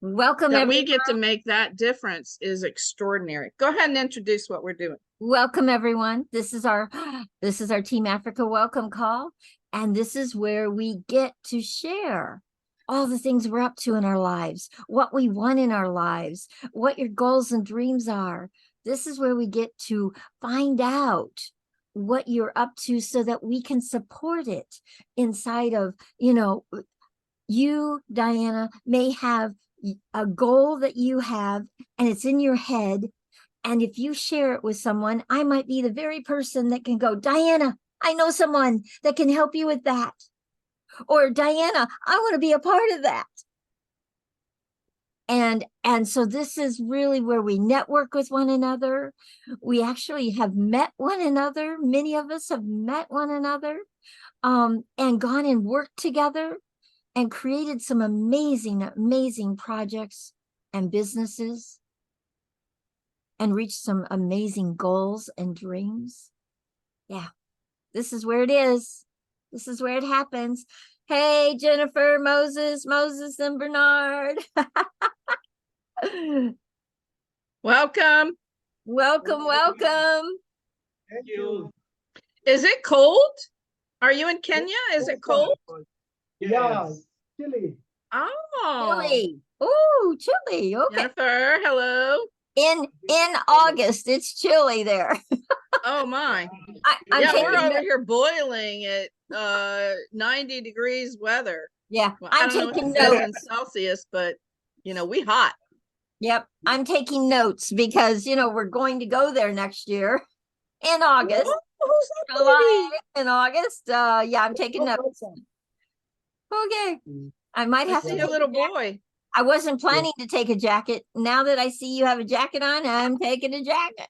Welcome That everyone. we get to make that difference is extraordinary. Go ahead and introduce what we're doing. Welcome everyone. This is our Team Africa welcome call, and this is where we get to share all the things we're up to in our lives, what we want in our lives, what your goals and dreams are. This is where we get to find out what you're up to so that we can support it inside of, you, Diana, may have a goal that you have and it's in your head. And if you share it with someone, I might be the very person that can go, Diana, I know someone that can help you with that. Or Diana, I want to be a part of that. And so this is really where we network with one another. We actually have met one another. Many of us have met one another and gone and worked together and created some amazing projects and businesses and reached some amazing goals and dreams. Yeah, this is where it is. This is where it happens. Hey, Jennifer, Moses, and Bernard. Welcome. Welcome. Thank you. Is it cold? Are you in Kenya? Is it cold? Yeah, Chile. Oh, Chile. Oh, Chile. Okay. Jennifer, hello. In August, it's chilly there. Oh my. I'm yeah, we're taking over here boiling at 90 degrees weather. Yeah, Well, I I'm don't know what taking it says notes. in Celsius, but we hot. Yep, I'm taking notes because we're going to go there next year in August. Who's that July baby? in August. Yeah, I'm taking notes. Okay. I might I have to see take a little boy. I wasn't planning to take a jacket. Now that I see you have a jacket on, I'm taking a jacket.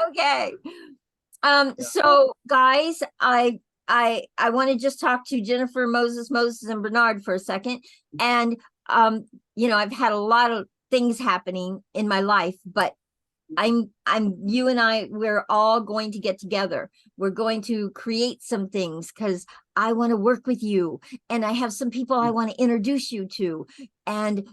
Okay. So guys, I want to just talk to Jennifer, Moses, and Bernard for a second. And I've had a lot of things happening in my life, but you and we're all going to get together. We're going to create some things because I want to work with you, and I have some people I want to introduce you to, and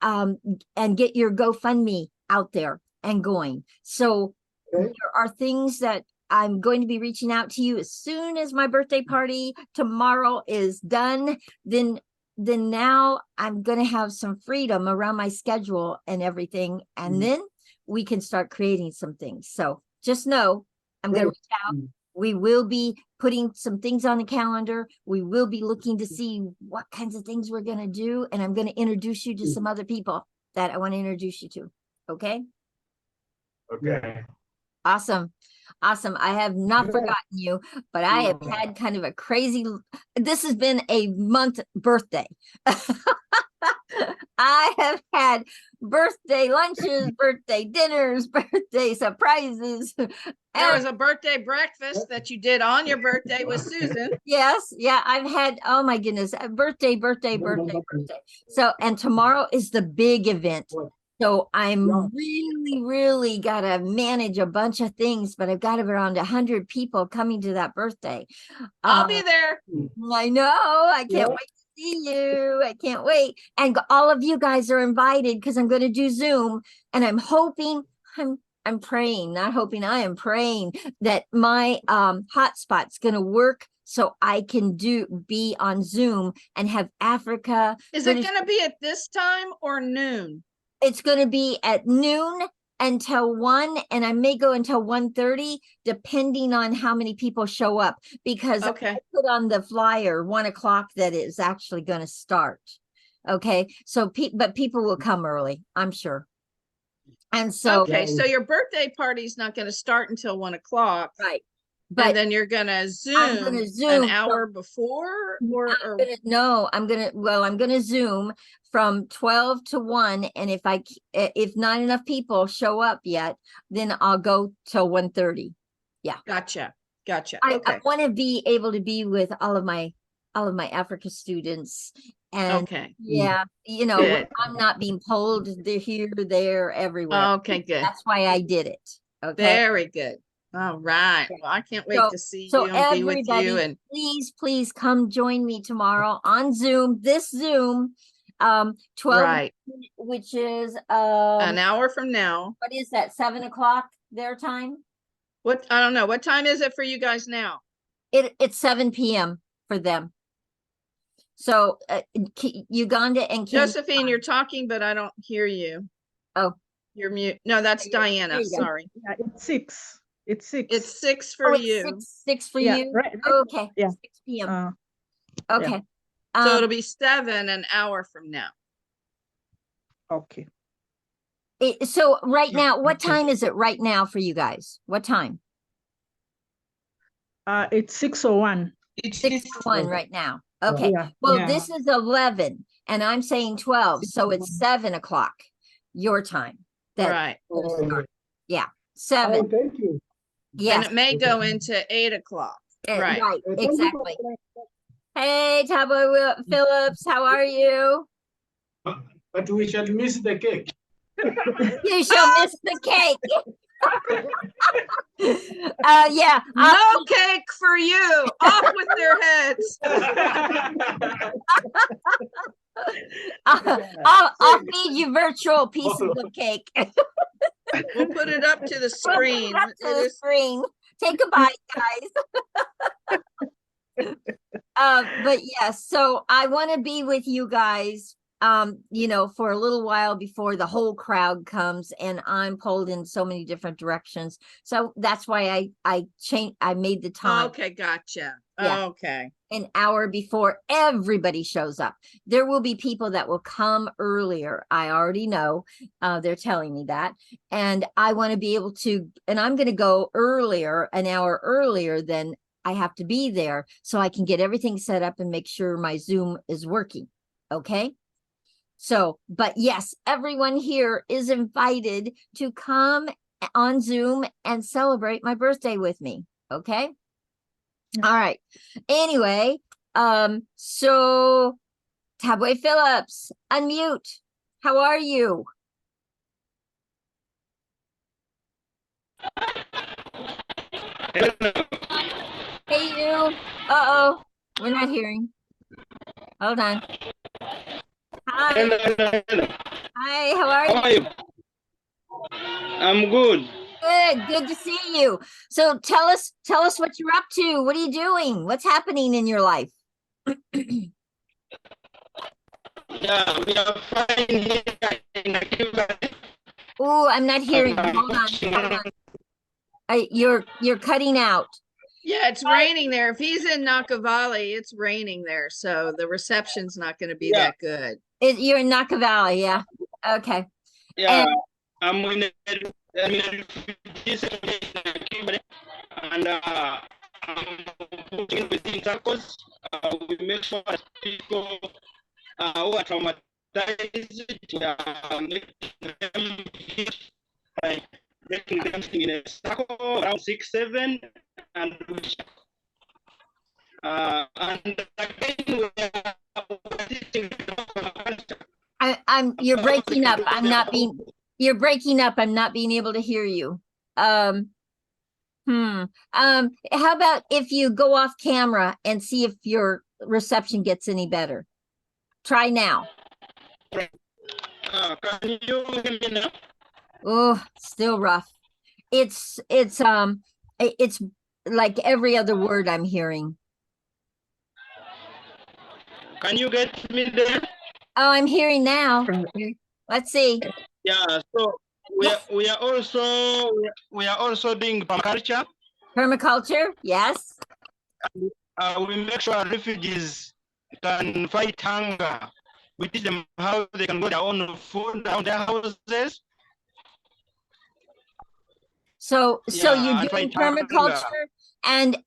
get your GoFundMe out there and going. So there are things that I'm going to be reaching out to you as soon as my birthday party tomorrow is done. Then now I'm going to have some freedom around my schedule and everything, and then we can start creating some things. So just know I'm going to reach out. We will be putting some things on the calendar. We will be looking to see what kinds of things we're going to do. And I'm going to introduce you to some other people that I want to introduce you to. Okay. Okay. Awesome. I have not forgotten you, but I have had kind of a crazy, this has been a month birthday. I have had birthday lunches, birthday dinners, birthday surprises. There was a birthday breakfast that you did on your birthday with Susan. Yes. Yeah. I've had, oh my goodness, birthday. So, and tomorrow is the big event. So I'm really got to manage a bunch of things, but I've got around 100 people coming to that birthday. I'll be there. I know. I can't wait to see you. I can't wait. And all of you guys are invited because I'm going to do Zoom, and I'm hoping, I'm praying, not hoping, I am praying that my hotspot's going to work so I can be on Zoom and have Africa. Is it going to be at this time or noon? It's going to be at noon until 1, and I may go until 1:30 depending on how many people show up, because I put on the flyer 1 o'clock that is actually going to start. Okay, so but people will come early, I'm sure. And so so your birthday party is not going to start until 1 o'clock, right? But then you're gonna Zoom an hour before, or I'm gonna Zoom from 12 to 1, and if not enough people show up yet, then I'll go till 1:30. Yeah, gotcha. I want to be able to be with all of my Africa students, and I'm not being pulled here, there, everywhere. Okay, good. That's why I did it. Okay, very good. All right. Well, I can't wait So- to see So you and be with you. everybody, And please come join me tomorrow on Zoom, this Zoom, 12, right, which is, an hour from now. what is that, 7 o'clock their time? What, I don't know. What time is it for you guys now? It's 7 p.m. for them. So, Uganda and Kenya. Josephine, you're talking, but I don't hear you. Oh. You're mute. No, that's There Diana. you go. Sorry. Yeah, it's 6. It's 6. It's 6 for Oh, it's you. six for Yeah, you? right. Okay. Yeah. 6 p.m. yeah. Okay. So Um, it'll be 7 an hour from now. Okay. so right now, what time is it right now for you guys? What time? It's 6:01. It's 6:01 right now. Okay. Yeah. Well, yeah. this is 11 and I'm saying 12, so it's 7 o'clock your time. That right. will start. Yeah, Oh, 7. thank you. Yes, And it may go into 8 o'clock. Right. right, Thank you. exactly. Hey, Tabo Phillips, how are you? But we shall miss the cake. You shall miss the cake. Yeah. No cake for you. Off with their heads. I'll feed you virtual pieces of cake. We'll put it up to the screen. Up to the screen. Take a bite, guys. But yes, so I want to be with you guys, for a little while before the whole crowd comes, and I'm pulled in so many different directions. So that's why I made the time. Okay, gotcha. Yeah. Okay. An hour before everybody shows up. There will be people that will come earlier. I already know. They're telling me that. And I want to be able to, and I'm going to go earlier, an hour earlier than I have to be there, so I can get everything set up and make sure my Zoom is working. Okay. So, but yes, everyone here is invited to come on Zoom and celebrate my birthday with me. Okay. All right. Anyway, so Tabwe Phillips, unmute. How are you? Hey, you. Uh-oh. We're not hearing. Hold on. Hi. Hello. Hi, how are How you? are you? I'm good. Good to see you. So tell us what you're up to. What are you doing? What's happening in your life? Yeah, we are fine here in Cuba. Oh, I'm not hearing you. Hold on. You're cutting out. Yeah, it's raining there. If he's in Nakavali, it's raining there. So the reception's not going to be Yeah. that good. You're in Naka Valley, yeah. Okay. Yeah, And- I'm in a refugee center in Cuba, and I'm putting within circles. We make sure that people who are traumatized, making them feel like making them in a circle around 6, 7, and again we are teaching you're breaking up. You're breaking up. I'm not being able to hear you. How about if you go off camera and see if your reception gets any better? Try now. Can you hear me now? Oh, still rough. It's like every other word I'm hearing. Can you get me there? Oh, I'm hearing now. Let's see. Yeah. So we are also doing permaculture. Permaculture, yes. We make sure refugees can fight hunger. We teach them how they can grow their own food around their houses. So Yeah, you're and doing fight hunger. permaculture and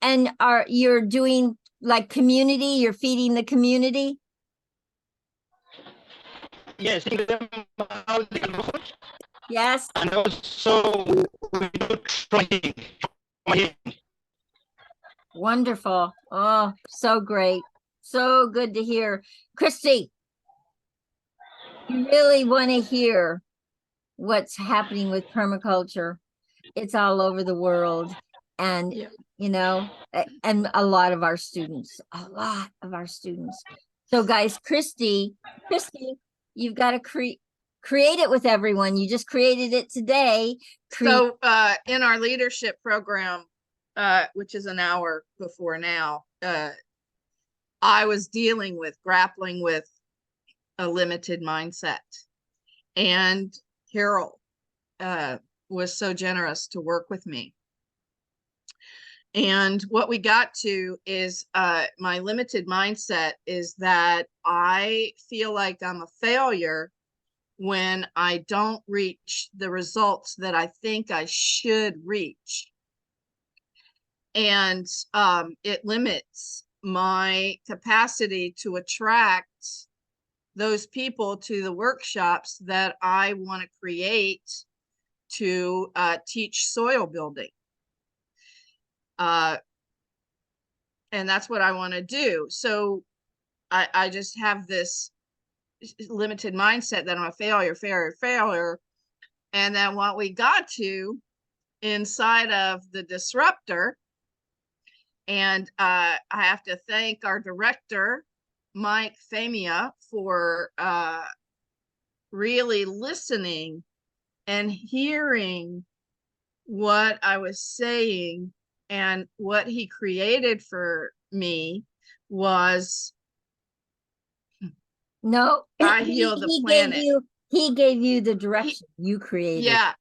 you're doing like community, you're feeding the community? Yes, teach them how they can grow food. Yes. And also we do training. Wonderful. Oh, so great. So good to hear. Christy, you really want to hear what's happening with permaculture. It's all over the world. And, Yeah. you know, and a lot of our students. So guys, Christy, you've got to create it with everyone. You just created it today. So in our leadership program, which is an hour before now, I was grappling with a limited mindset. And Carol was so generous to work with me. And what we got to is my limited mindset is that I feel like I'm a failure when I don't reach the results that I think I should reach. And it limits my capacity to attract those people to the workshops that I want to create to teach soil building. And that's what I want to do. So I just have this limited mindset that I'm a failure. And then what we got to inside of the disruptor, and I have to thank our director, Mike Famia, for really listening and hearing what I was saying. And what he created for me was No, I heal the planet. He gave you the direction you created. Yeah.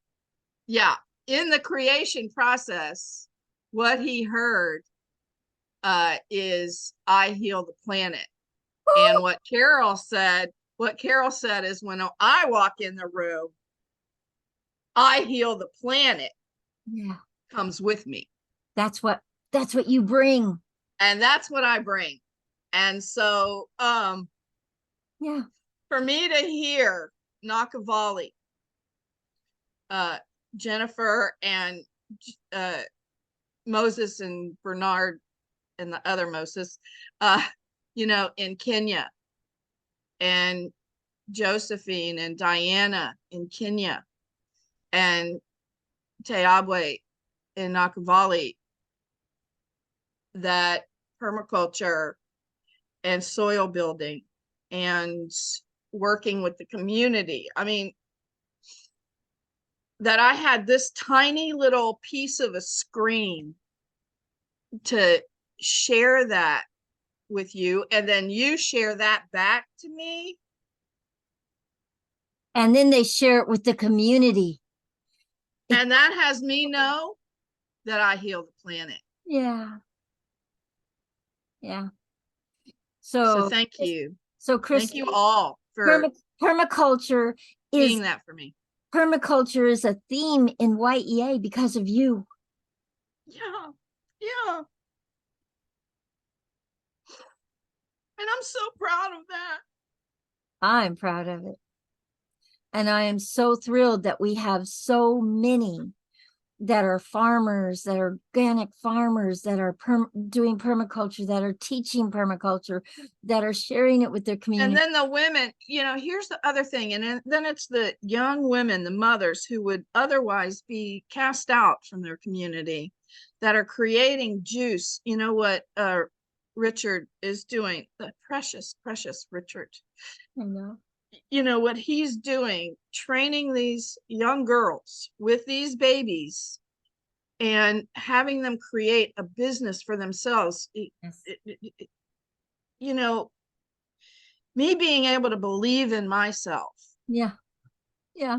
Yeah. In the creation process, what he heard is I heal the planet. And what Carol said is when I walk in the room, I heal the planet. Yeah. Comes with me. That's what you bring. And that's what I bring. And so yeah, for me to hear Nakavali, Jennifer and Moses and Bernard and the other Moses, you know, in Kenya, and Josephine and Diana in Kenya, and Teabwe in Nakavali, that permaculture and soil building and working with the community. I mean, that I had this tiny little piece of a screen to share that with you, and then you share that back to me. And then they share it with the community. And that has me know that I heal the planet. Yeah. Yeah. So thank you. So Chris, thank you all for permaculture being that for me. Permaculture is a theme in Y.E.A because of you. Yeah. Yeah. And I'm so proud of that. I'm proud of it. And I am so thrilled that we have so many that are farmers, that are organic farmers, that are doing permaculture, that are teaching permaculture, that are sharing it with their community. And then the women, you know, here's the other thing. And then it's the young women, the mothers who would otherwise be cast out from their community, that are creating juice. You know what Richard is doing? The precious Richard. I know. You know what he's doing, training these young girls with these babies and having them create a business for themselves. Yes. You know, me being able to believe in myself. Yeah. Yeah.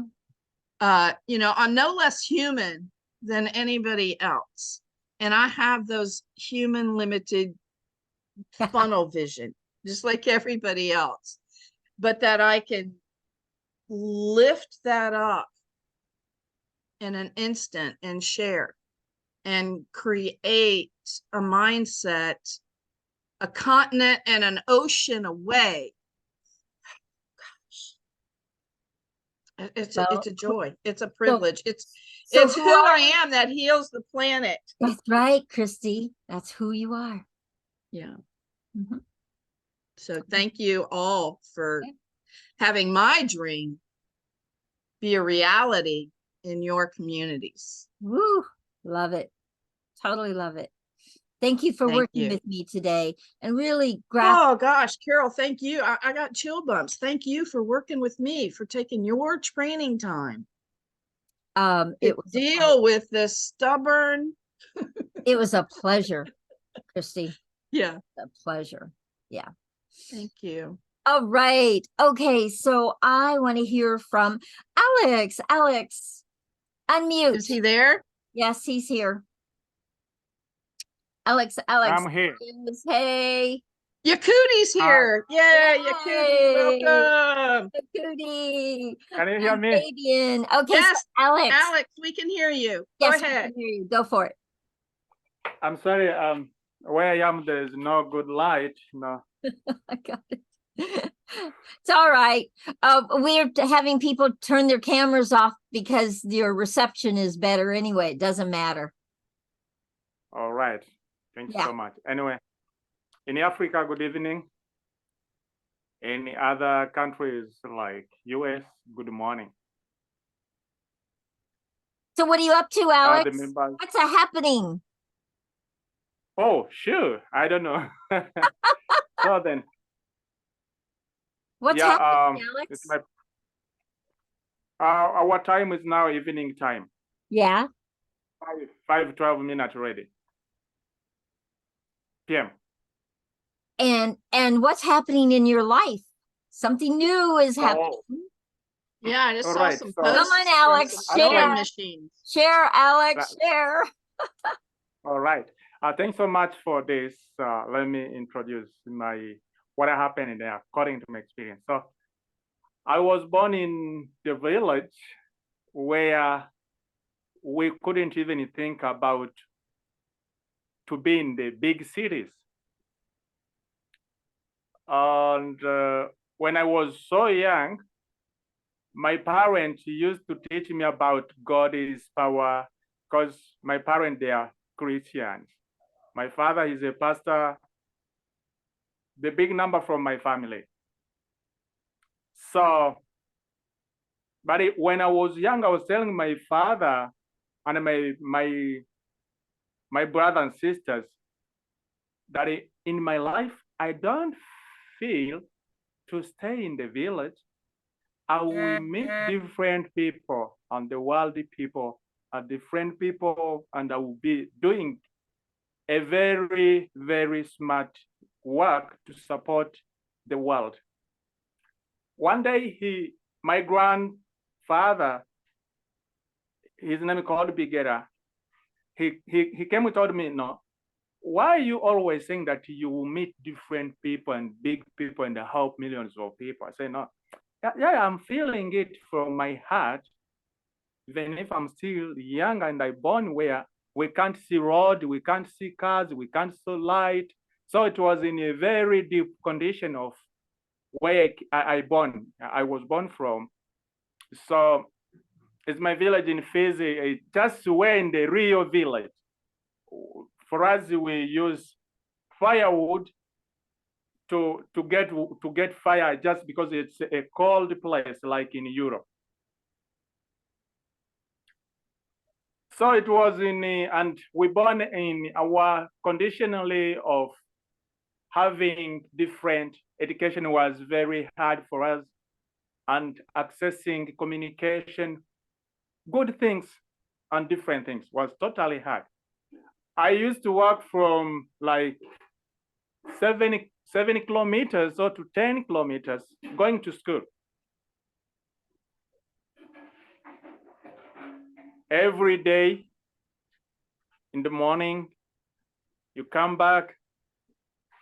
You know, I'm no less human than anybody else. And I have those human limited funnel vision, just like everybody else. But that I can lift that up in an instant and share and create a mindset, a continent and an ocean away. It's a joy. It's a privilege. It's who I am that heals the planet. That's right, Christy. That's who you are. Yeah. Mm-hmm. So thank you all for having my dream be a reality in your communities. Woo, love it. Totally love it. Thank you for Thank working you. with me today and really grasp. Oh gosh, Carol, thank you. I got chill bumps. Thank you for working with me, for taking your training time to It was deal with this stubborn. a pleasure, Christy. Yeah, A pleasure. Yeah. thank you. All right. Okay. So I want to hear from Alex. Alex, unmute. Is he there? Yes, he's here. Alex, I'm here. yes, hey, Yakuti's here. Yay, Yakuti, Yay. welcome. Cootie. Can you hear me? Fabian. Okay, Yes, so Alex. Alex, we can hear you. Yes, Go we ahead. can hear you. Go for it. I'm sorry. Where I am, there's no good light. No. I got it. It's all right. We're having people turn their cameras off because your reception is better anyway. It doesn't matter. All right. Thank you Yeah. so much. Anyway, in Africa, good evening. In other countries like US, good morning. So what are you up to, Alex? The members. What's happening? Oh, sure. I don't know. So then, What's yeah, happening, Alex? it's my our time is now evening time. Yeah. 5:12 minutes already. PM. And what's happening in your life? Something new is happening. Oh, Yeah, I just All saw right, some so- posts. Come on, from Alex, some share. sewing machines. Share, Alex, That- share. all right. Thanks so much for this. Let me introduce what happened there according to my experience. So I was born in the village where we couldn't even think about to be in the big cities. And when I was so young, my parents used to teach me about God's power because my parents, they are Christians. My father is a pastor, the big number from my family. So, but when I was young, I was telling my father and my brother and sisters that in my life, I don't feel to stay in the village. I will meet different people and the worldly people and different people, and I will be doing a very, very smart work to support the world. One day, my grandfather, his name is called Bigera, he came and told me, no, why are you always saying that you will meet different people and big people and help millions of people? I say, no, yeah, I'm feeling it from my heart, even if I'm still young and I born where we can't see road, we can't see cars, we can't see light. So it was in a very deep condition of where I was born from. So it's my village in Fizi, just we're in the real village. For us, we use firewood to get fire just because it's a cold place like in Europe. So it was and we born in our conditionally of having different education was very hard for us, and accessing communication, good things and different things was totally hard. I used to walk from like 7 kilometers or to 10 kilometers going to school. Every day in the morning, you come back.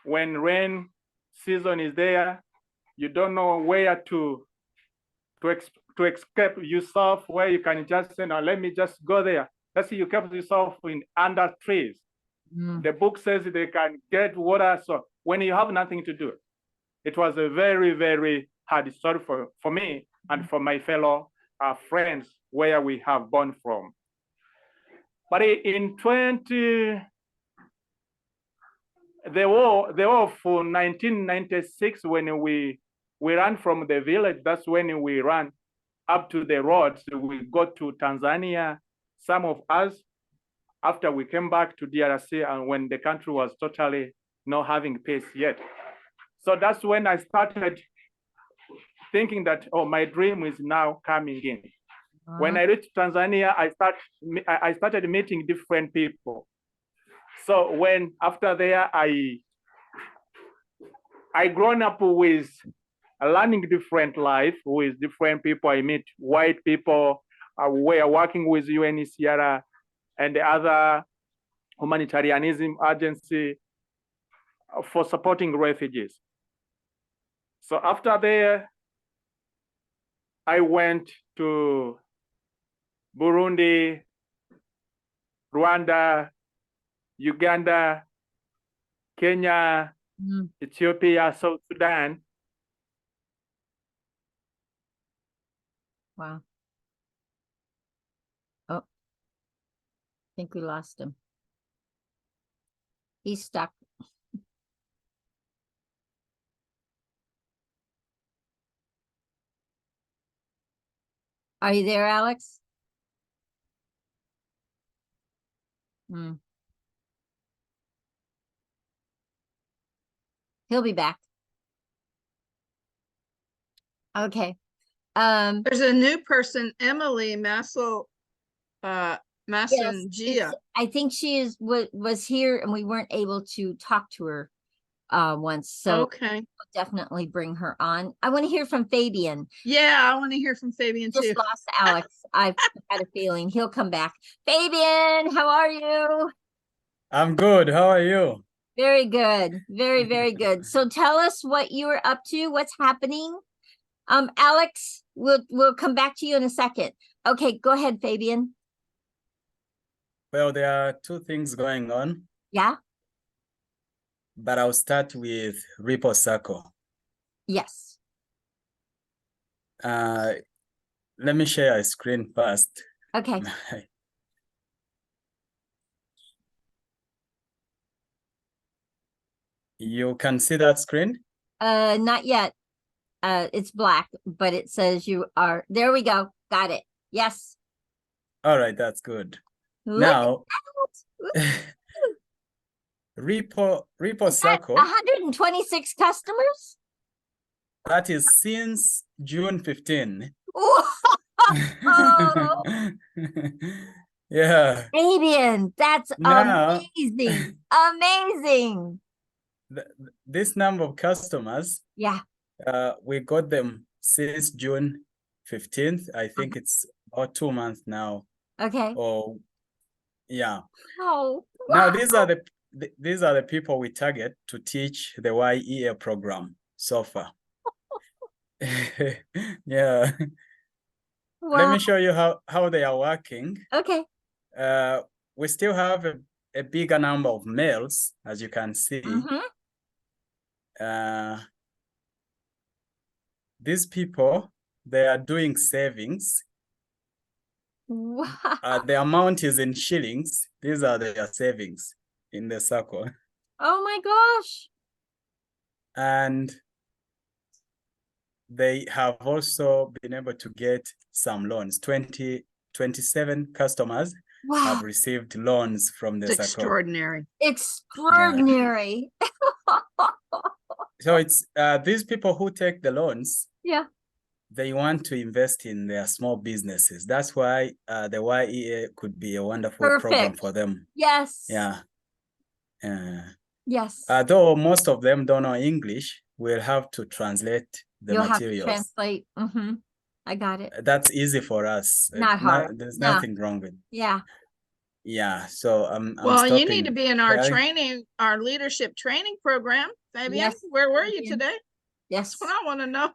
When rain season is there, you don't know where to escape yourself, where you can just say, no, let me just go there. Let's see, you kept yourself in under trees. The book says they can get water. So when you have nothing to do, it was a very, very hard story for me and for my fellow friends where we have born from. But in the war for 1996, when we ran from the village, that's when we ran up to the roads. We got to Tanzania, some of us, after we came back to DRC and when the country was totally not having peace yet. So that's when I started thinking that, oh, my dream is now coming in. When I reached Tanzania, I started meeting different people. So when after there, I grown up with learning different life with different people. I meet white people. We are working with UNHCR and the other humanitarianism agency for supporting refugees. So after there, I went to Burundi, Rwanda, Uganda, Kenya, Ethiopia, South Sudan. Wow. Oh, I think we lost him. He's stuck. Are you there, Alex? Hmm. He'll be back. Okay. There's a new person, Emily Masson Yes, Gia. I think she was here and we weren't able to talk to her once. So Okay. we'll definitely bring her on. I want to hear from Fabian. Yeah, I want to hear from Fabian too. Just lost Alex. I've had a feeling he'll come back. Fabian, how are you? I'm good. How are you? Very good. Very, very good. So tell us what you were up to, what's happening. Alex, we'll come back to you in a second. Okay, go ahead, Fabian. Well, there are two things going on, Yeah? but I'll start with Ripple Circle. Yes. Let me share a screen first. Okay. You can see that screen? Not yet. It's black, but it says you are. There we go. Got it. Yes. All right, that's good. Look Now, at Ripple that. Circle, 126 customers? that is since June 15. Oh, Yeah. Fabian, that's Now, amazing. Amazing. this number of customers, Yeah. we got them since June 15th. I think it's about 2 months now. Okay. Oh, yeah. Oh, Now wow. these are the people we target to teach the Y.E.A program so far. Yeah. Let Wow. me show you how they are working. Okay. We still have a bigger number of males, as you can see. These people, they are doing savings. Wow. The amount is in shillings. These are their savings in the circle. Oh my gosh. And they have also been able to get some loans. 27 customers Wow. have received loans from the It's circle. extraordinary. Extraordinary. So it's these people who take the loans, Yeah. they want to invest in their small businesses. That's why the Y.E.A could be a wonderful program Perfect. for them. Yes. Yeah. Yes. Though most of them don't know English, we'll have to translate the You'll have to materials. translate. I got it. That's easy for us. Not hard. There's No. nothing wrong with it. Yeah. Yeah, so I'm Well, you need stopping to be in our there. training, our leadership training program. Fabian, Yes, where were you Fabian. today? Yes. That's what I want to know.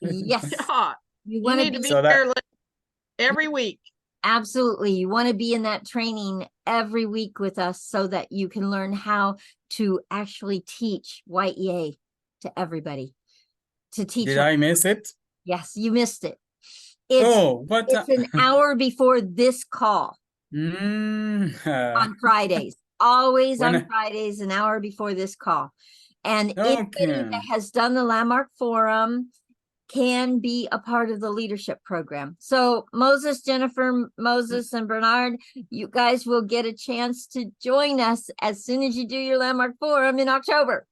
Yes. God, You you want to need be to be So that- there every week. absolutely. You want to be in that training every week with us so that you can learn how to actually teach Y.E.A to everybody. To teach. Did I miss it? Yes, you missed it. It's an hour before this call on Fridays. Always When on Fridays, an hour before this call. And anybody Okay. that has done the Landmark Forum can be a part of the leadership program. So Moses, Jennifer, Moses, and Bernard, you guys will get a chance to join us as soon as you do your landmark forum in October.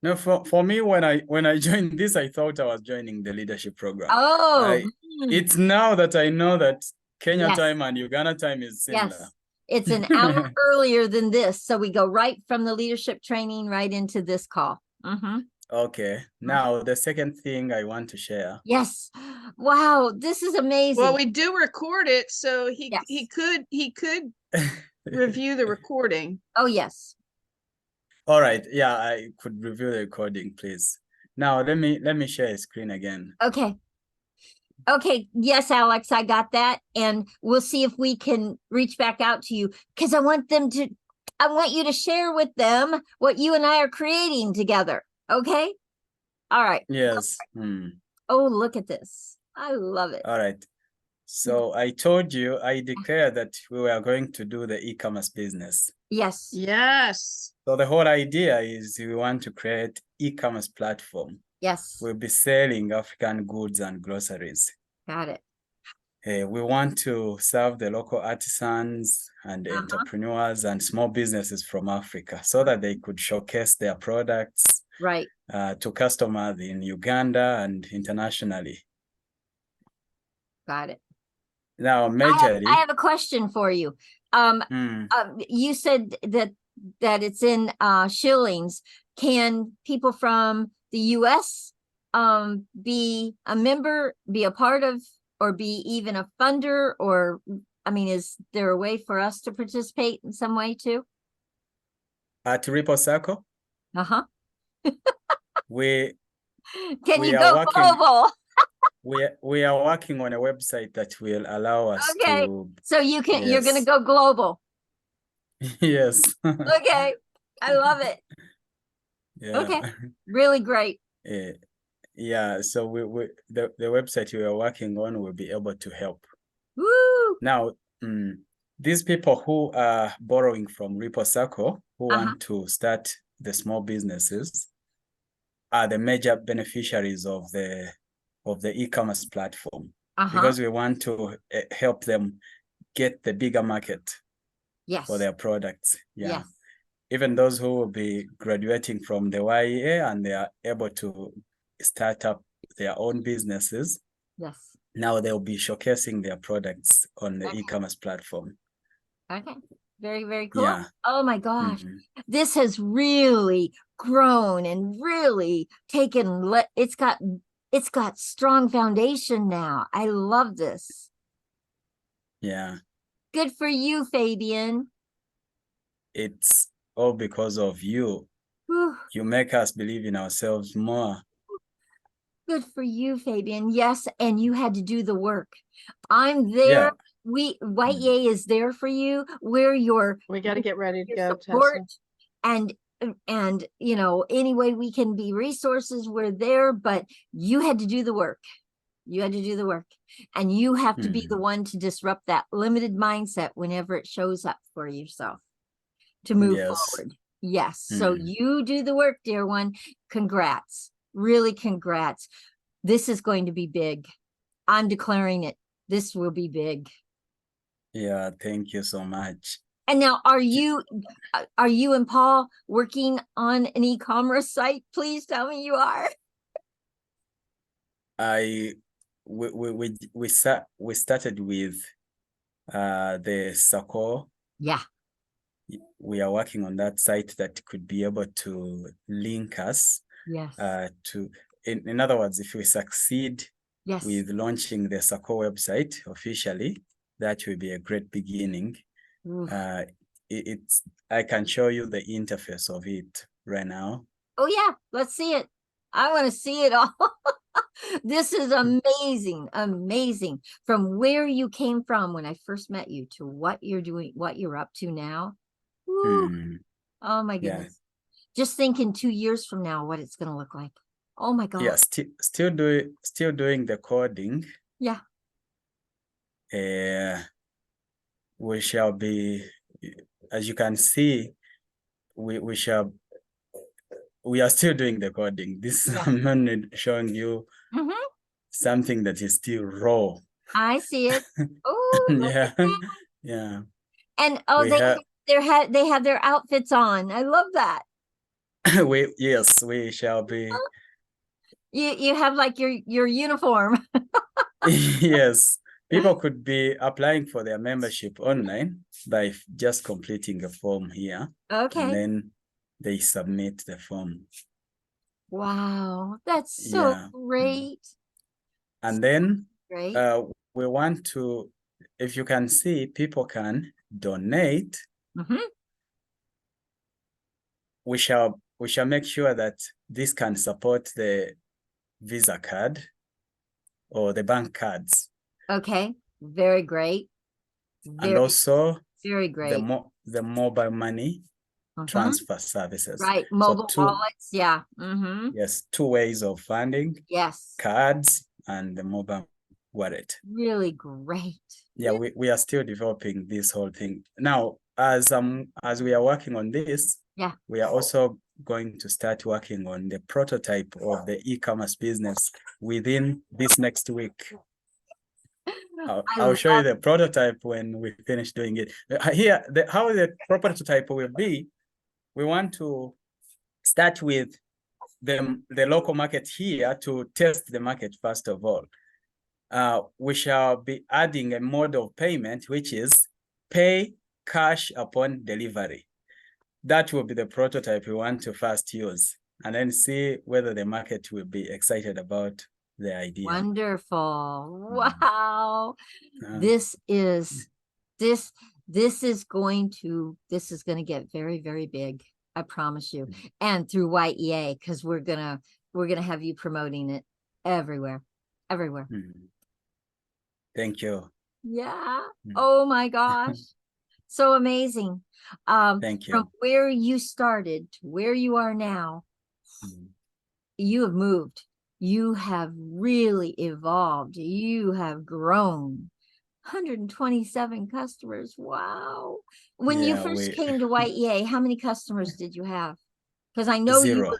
No, for me, when I joined this, I thought I was joining the leadership program. Oh, It's now that I know that Kenya Yes. time and Uganda time is similar. yes. It's an hour earlier than this. So we go right from the leadership training right into this call. Okay. Now the second thing I want to share. Yes. Wow, this is amazing. Well, we do record it, so he Yes. could review the recording. Oh, yes. All right. Yeah, I could review the recording, please. Now let me share a screen again. Okay. Okay. Yes, Alex, I got that. And we'll see if we can reach back out to you because I want you to share with them what you and I are creating together. Okay. All right. Yes. Oh, look at this. I love it. All right. So I told you, I declared that we were going to do the e-commerce business. Yes. Yes. So the whole idea is we want to create e-commerce platform. Yes. We'll be selling African goods and groceries. Got it. We want to serve the local artisans and entrepreneurs and small businesses from Africa so that they could showcase their products Right. to customers in Uganda and internationally. Got it. Now, majorly, I have a question for you. You said that it's in shillings. Can people from the US be a member, be a part of, or be even a funder? Or I mean, is there a way for us to participate in some way too? at Ripple Circle, we Can we you are go working- global? we are working on a website that will allow us Okay. to. So you're gonna Yes. go global. Yes. Okay. I love it. Yeah. Okay. Really great. Yeah. So the website we are working on will be able to help. Woo! Now, these people who are borrowing from Ripple Circle, who want to start the small businesses, are the major beneficiaries of the e-commerce platform, because we want to help them get the bigger market Yes. for their products. Yeah. Yes. Even those who will be graduating from the Y.E.A and they are able to start up their own businesses, Yes. now they'll be showcasing their products on the e-commerce platform. Okay. Very, very cool. Yeah. Oh my gosh. This has really grown and really taken, it's got strong foundation now. I love this. Yeah. Good for you, Fabian. It's all because of you. Whew. You make us believe in ourselves more. Good for you, Fabian. Yes, and you had to do the work. I'm there. Yeah. Y.E.A is there for you. We're your We got to get ready to go, support, Tessa. and you know, any way we can be resources, we're there, but you had to do the work. You had to do the work, and you have to be the one to disrupt that limited mindset whenever it shows up for yourself to move forward. Yes. So you do the work, dear one. Congrats. Really congrats. This is going to be big. I'm declaring it. This will be big. Yeah, thank you so much. And now, are you and Paul working on an e-commerce site? Please tell me you are. We started with the Sako. Yeah. We are working on that site that could be able to link us. Yes. In other words, if we succeed yes. with launching the Sako website officially, that will be a great beginning. I can show you the interface of it right now. Oh yeah, let's see it. I want to see it all. This is amazing, amazing. From where you came from when I first met you to what you're doing, what you're up to now. Woo. Oh my goodness. Yeah. Just think in 2 years from now what it's going to look like. Oh my God. Yeah, still doing the coding. Yeah. We shall be, as you can see, we shall we are still doing the coding. This Yeah. I'm only showing you Mhm. something that is still raw. I see it. Oh, look Yeah, at that. yeah. And oh, We have they have their outfits on. I love that. we shall be. You have like your uniform. Yes, people could be applying for their membership online by just completing a form here, and Okay. then they submit the form. Wow, that's so Yeah. great. And then Great. we want to, if you can see, people can donate. Mhm. We shall make sure that this can support the Visa card or the bank cards, Okay. Very great. and Very, also very the great. mobile money Mhm. transfer services. Right. So Mobile two, wallets. Yeah. Mm-hmm. yes, two ways of funding: Yes. cards and the mobile wallet. Really great. Yeah, we are still developing this whole thing now. As we are working on this, Yeah. we are also going to start working on the prototype of the e-commerce business within this next week. I'll show you the prototype when we finish doing it. Here, how the prototype will be, we want to start with the local market here to test the market first of all. We shall be adding a mode of payment, which is pay cash upon delivery. That will be the prototype we want to first use, and then see whether the market will be excited about the idea. Wonderful. Wow. Uh, This is this is going to get very, very big. I promise you. And through Y.E.A, because we're gonna have you promoting it everywhere. Everywhere. Thank you. Yeah. Oh my gosh. So amazing. Thank you. From where you started to where you are now, you have moved. You have really evolved. You have grown. 127 customers. Wow. When you Yeah, first came to Y.E.A, how many customers did you have? Because I know zero.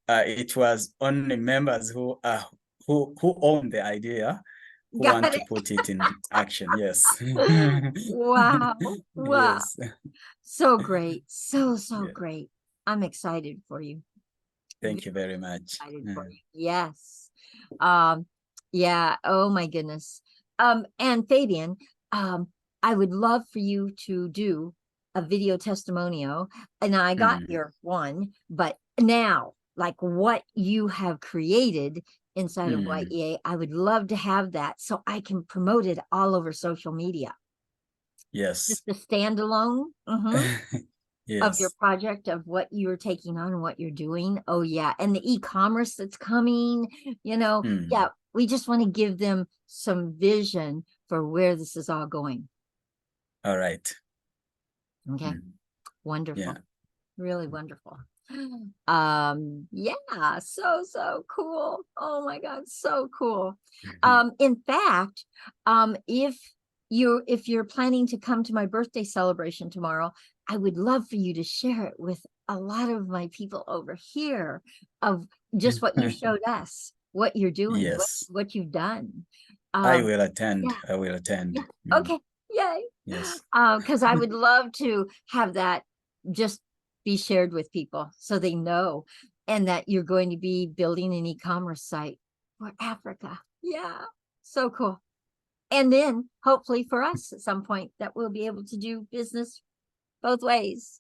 It was only members who own the idea, who Got want to it. put it in action. Yes. Wow. Wow. Yes. So great. So Yeah. great. I'm excited for you. Thank you very much. Excited for you. Yes. Yeah. Oh my goodness. And Fabian, I would love for you to do a video testimonial. And I got your one, but now, like what you have created inside of Y.E.A, I would love to have that so I can promote it all over social media. Yes. Just a standalone. Yes. Of your project, of what you're taking on and what you're doing. Oh yeah. And the e-commerce that's coming, yeah, we just want to give them some vision for where this is all going. All right. Okay. Wonderful. Yeah. Really wonderful. Yeah, so cool. Oh my God, so cool. In fact, if you're planning to come to my birthday celebration tomorrow, I would love for you to share it with a lot of my people over here of just what you showed us, what you're doing, Yes. what you've done. I will attend. Yeah. I will attend. Yeah. Okay. Yay. Yes. Because I would love to have that just be shared with people so they know, and that you're going to be building an e-commerce site for Africa. Yeah. So cool. And then hopefully for us at some point that we'll be able to do business both ways.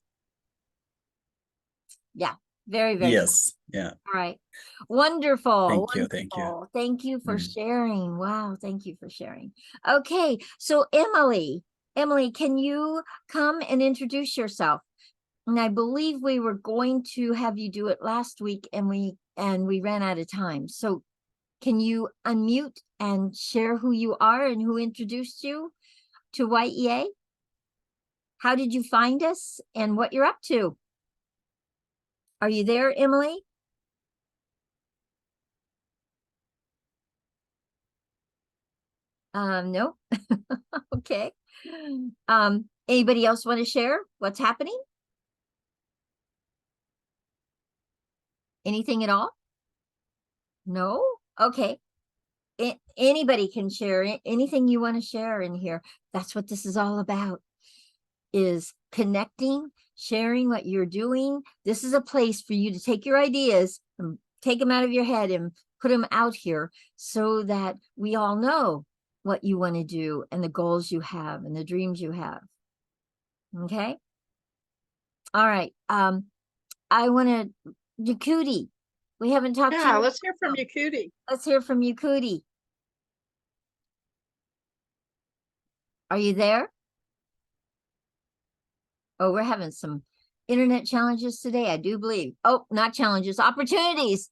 Yeah. Very, very cool. Yes. Yeah. All right. Wonderful. Thank you. Thank you. Wonderful. Thank you for sharing. Wow. Thank you for sharing. Okay. So Emily, can you come and introduce yourself? And I believe we were going to have you do it last week and we ran out of time. So can you unmute and share who you are and who introduced you to Y.E.A? How did you find us and what you're up to? Are you there, Emily? No. Okay. Anybody else want to share what's happening? Anything at all? No? Okay. Anybody can share anything you want to share in here. That's what this is all about, is connecting, sharing what you're doing. This is a place for you to take your ideas and take them out of your head and put them out here so that we all know what you want to do and the goals you have and the dreams you have. Okay. All right. I want to, Yakuti. We haven't talked to Yeah, you. let's hear from you, Cootie. Let's hear from Yakuti. Are you there? Oh, we're having some internet challenges today, I do believe. Oh, not challenges, opportunities.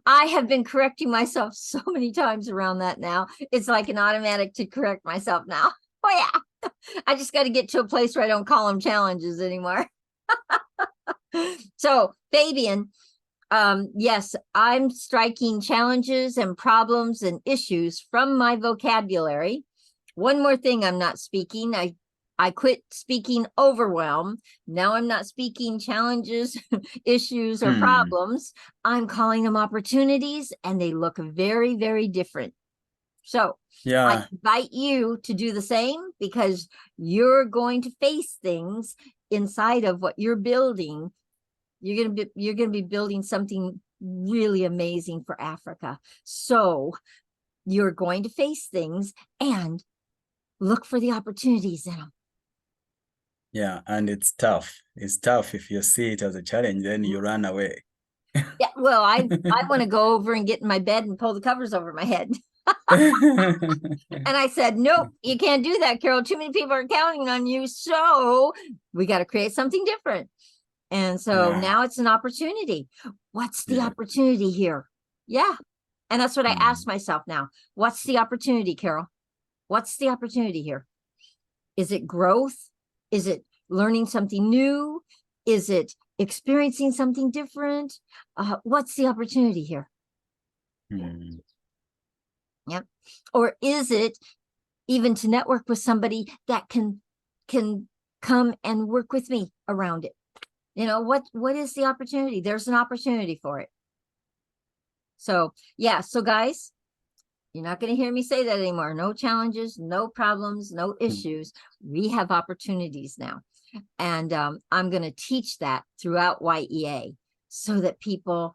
I have been correcting myself so many times around that now. It's like an automatic to correct myself now. Oh yeah. I just got to get to a place where I don't call them challenges anymore. So, Fabian, yes, I'm striking challenges and problems and issues from my vocabulary. One more thing I'm not speaking. I quit speaking overwhelm. Now I'm not speaking challenges, issues, or problems. I'm calling them opportunities, and they look very, very different. So I invite you to do the same, because you're going to face things inside of what you're building. You're gonna be building something really amazing for Africa. So you're going to face things and look for the opportunities in them. Yeah, and it's tough. It's tough if you see it as a challenge, then you run away. Yeah, well, I want to go over and get in my bed and pull the covers over my head. And I said, nope, you can't do that, Carol. Too many people are counting on you. So we got to create something different. And so now it's an opportunity. What's the opportunity here? Yeah. And that's what I asked myself now. What's the opportunity, Carol? What's the opportunity here? Is it growth? Is it learning something new? Is it experiencing something different? What's the opportunity here? Yep. Or is it even to network with somebody that can come and work with me around it? You know, what is the opportunity? There's an opportunity for it. So yeah, so guys, you're not going to hear me say that anymore. No challenges, no problems, no issues. We have opportunities now. And I'm going to teach that throughout Y.E.A. so that people,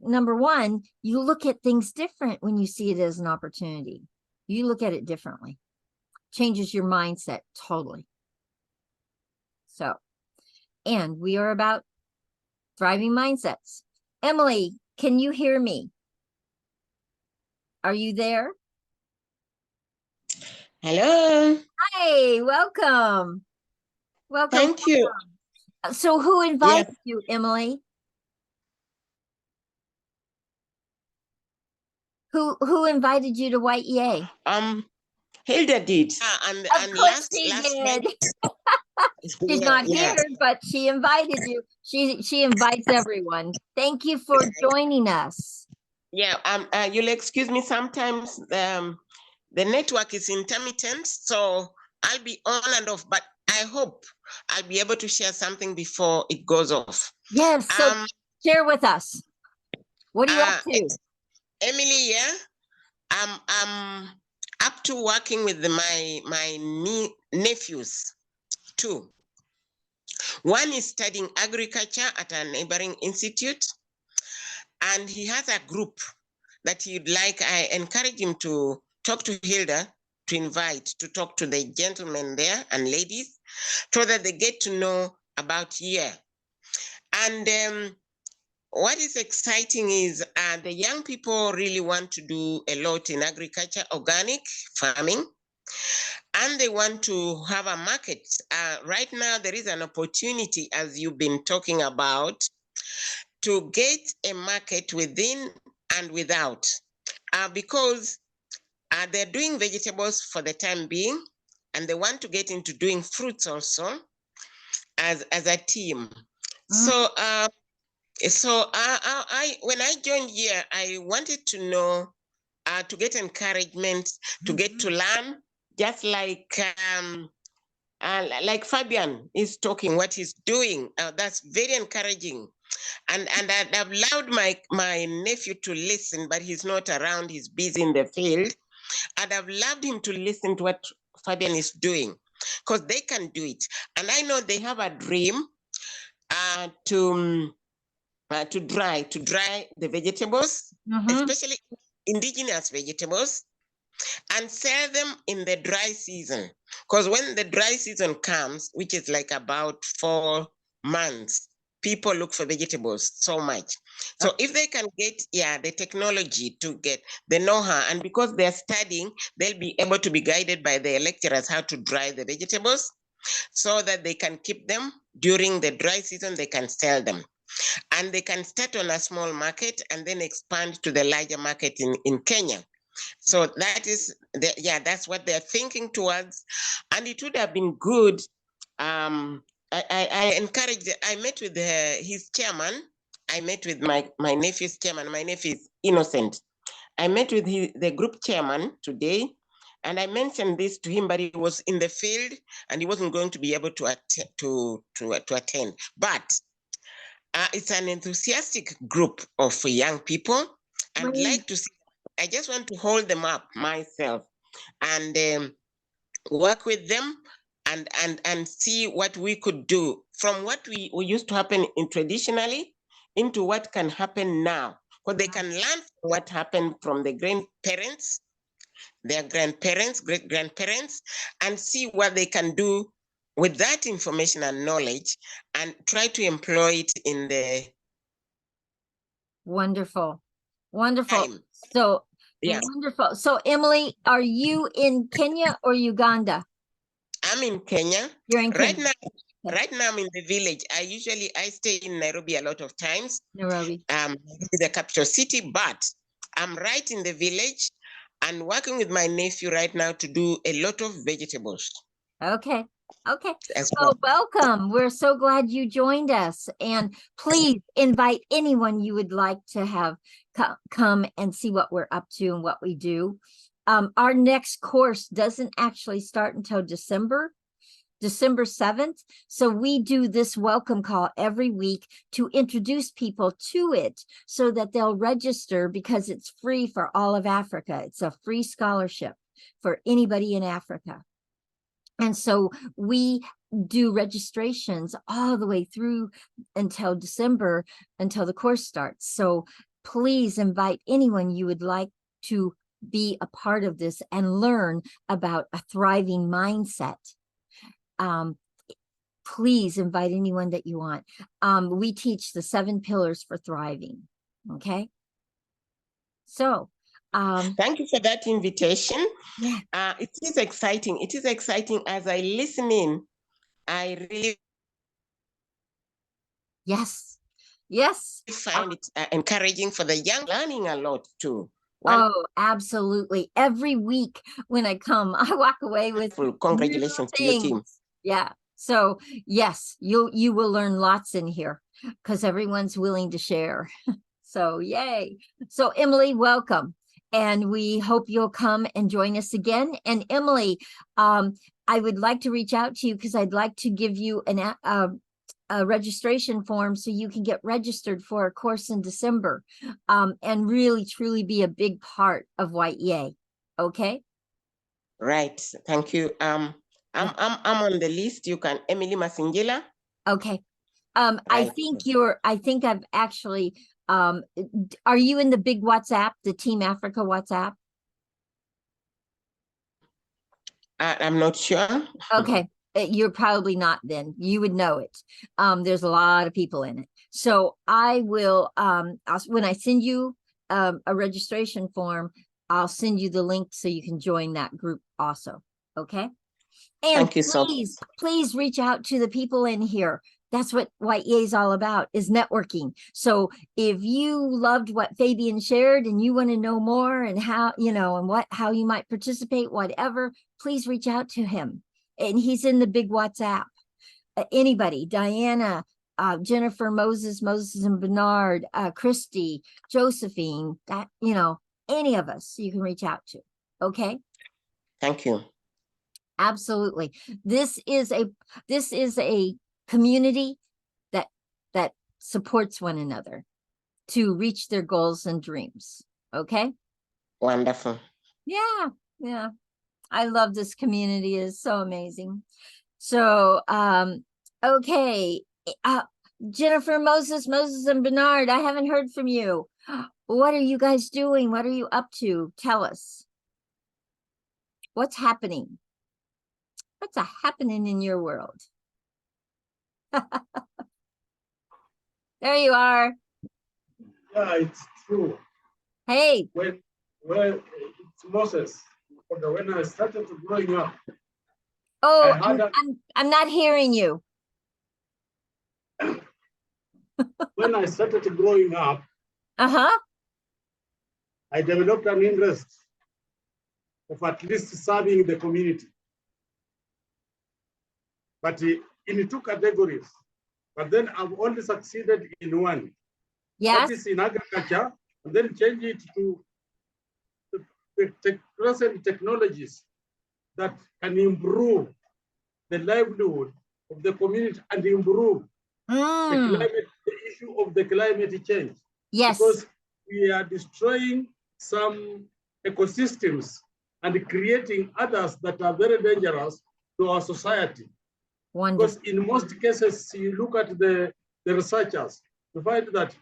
number one, you look at things different when you see it as an opportunity. You look at it differently. Changes your mindset totally. So, and we are about thriving mindsets. Emily, can you hear me? Are you there? Hello. Hey, welcome. Welcome. Thank you. So who invited you, Emily? Who invited you to Y.E.A? Hilda did. And last did. She's not here, but she invited you. She invites everyone. Thank you for joining us. Yeah, you'll excuse me, sometimes the network is intermittent, so I'll be on and off, but I hope I'll be able to share something before it goes off. Yes, so share with us. What are you up to? Emily, yeah, I'm up to working with my nephews, two. One is studying agriculture at a neighboring institute, and he has a group that he'd like. I encourage him to talk to Hilda, to invite to talk to the gentlemen there and ladies, so that they get to know about Y.E.A. And what is exciting is the young people really want to do a lot in agriculture, organic farming, and they want to have a market. Right now, there is an opportunity, as you've been talking about, to get a market within and without, because they're doing vegetables for the time being, and they want to get into doing fruits also as a team. So when I joined here, I wanted to know, to get encouragement, to get to learn, just like like Fabian is talking, what he's doing, that's very encouraging. And I've allowed my nephew to listen, but he's not around, he's busy in the field. And I've loved him to listen to what Fabian is doing, because they can do it. And I know they have a dream to dry the vegetables, especially indigenous vegetables, and sell them in the dry season. Because when the dry season comes, which is like about 4 months, people look for vegetables so much. So if they can get the technology to get the know-how, and because they're studying, they'll be able to be guided by their lecturers how to dry the vegetables so that they can keep them during the dry season, they can sell them. And they can start on a small market and then expand to the larger market in Kenya. So that is that's what they're thinking towards. And it would have been good. I encouraged, I met with his chairman. I met with my nephew's chairman. My nephew is Innocent. I met with the group chairman today, and I mentioned this to him, but he was in the field and he wasn't going to be able to attend. But it's an enthusiastic group of young people. I'd like to see, I just want to hold them up myself and work with them and see what we could do from what we used to happen in traditionally into what can happen now. Because they can learn from what happened from the grandparents, their grandparents, great-grandparents, and see what they can do with that information and knowledge and try to employ it in the Wonderful. Wonderful. time. So Yeah, wonderful. So Emily, are you in Kenya or Uganda? I'm in Kenya. You're in Right Kenya. now, right now I'm in the village. I stay in Nairobi a lot of times. Nairobi. The capital city, but I'm right in the village and working with my nephew right now to do a lot of vegetables Okay. Okay. as Well, well. welcome. We're so glad you joined us. And please invite anyone you would like to have come and see what we're up to and what we do. Our next course doesn't actually start until December 7th. So we do this welcome call every week to introduce people to it so that they'll register, because it's free for all of Africa. It's a free scholarship for anybody in Africa. And so we do registrations all the way through until December, until the course starts. So please invite anyone you would like to be a part of this and learn about a thriving mindset. Please invite anyone that you want. We teach the 7 pillars for thriving. Okay. So, thank you for that invitation. Yeah. It is exciting. It is exciting as I listen in. I really Yes. find it encouraging for the young, learning a lot too. Oh, absolutely. Every week when I come, I walk away with Congratulations to your team. Yeah. So yes, you will learn lots in here because everyone's willing to share. So yay. So Emily, welcome. And we hope you'll come and join us again. And Emily, I would like to reach out to you because I'd like to give you a registration form so you can get registered for a course in December, and really truly be a big part of Y.E.A. Okay. Right. Thank you. I'm on the list. You can Emily Masingila. Okay. Right. I think I've actually, are you in the big WhatsApp, the Team Africa WhatsApp? I'm not sure. Okay. You're probably not then. You would know it. There's a lot of people in it. So I will, when I send you a registration form, I'll send you the link so you can join that group also. Okay. And thank you so much. Please reach out to the people in here. That's what Y.E.A is all about, is networking. So if you loved what Fabian shared and you want to know more and how, and how you might participate, whatever, please reach out to him. And he's in the big WhatsApp. Anybody, Diana, Jennifer, Moses and Bernard, Christy, Josephine, any of us you can reach out to. Okay. Thank you. Absolutely. This is a community that supports one another to reach their goals and dreams. Okay? Wonderful. Yeah, yeah. I love this community. It's so amazing. So, okay. Jennifer, Moses, and Bernard, I haven't heard from you. What are you guys doing? What are you up to? Tell us. What's happening? What's happening in your world? There you are. Yeah, it's true. Hey, When it's Moses. When I started growing up, oh, I had I'm not hearing you. when I started growing up, Uh-huh. I developed an interest of at least serving the community. But in two categories. But then I've only succeeded in one. Yes. That is in agriculture, and then change it to the present technologies that can improve the livelihood of the community and improve the issue of the climate change. Yes. Because we are destroying some ecosystems and creating others that are very dangerous to our society. Wonderful. Because in most cases, you look at the researchers to find that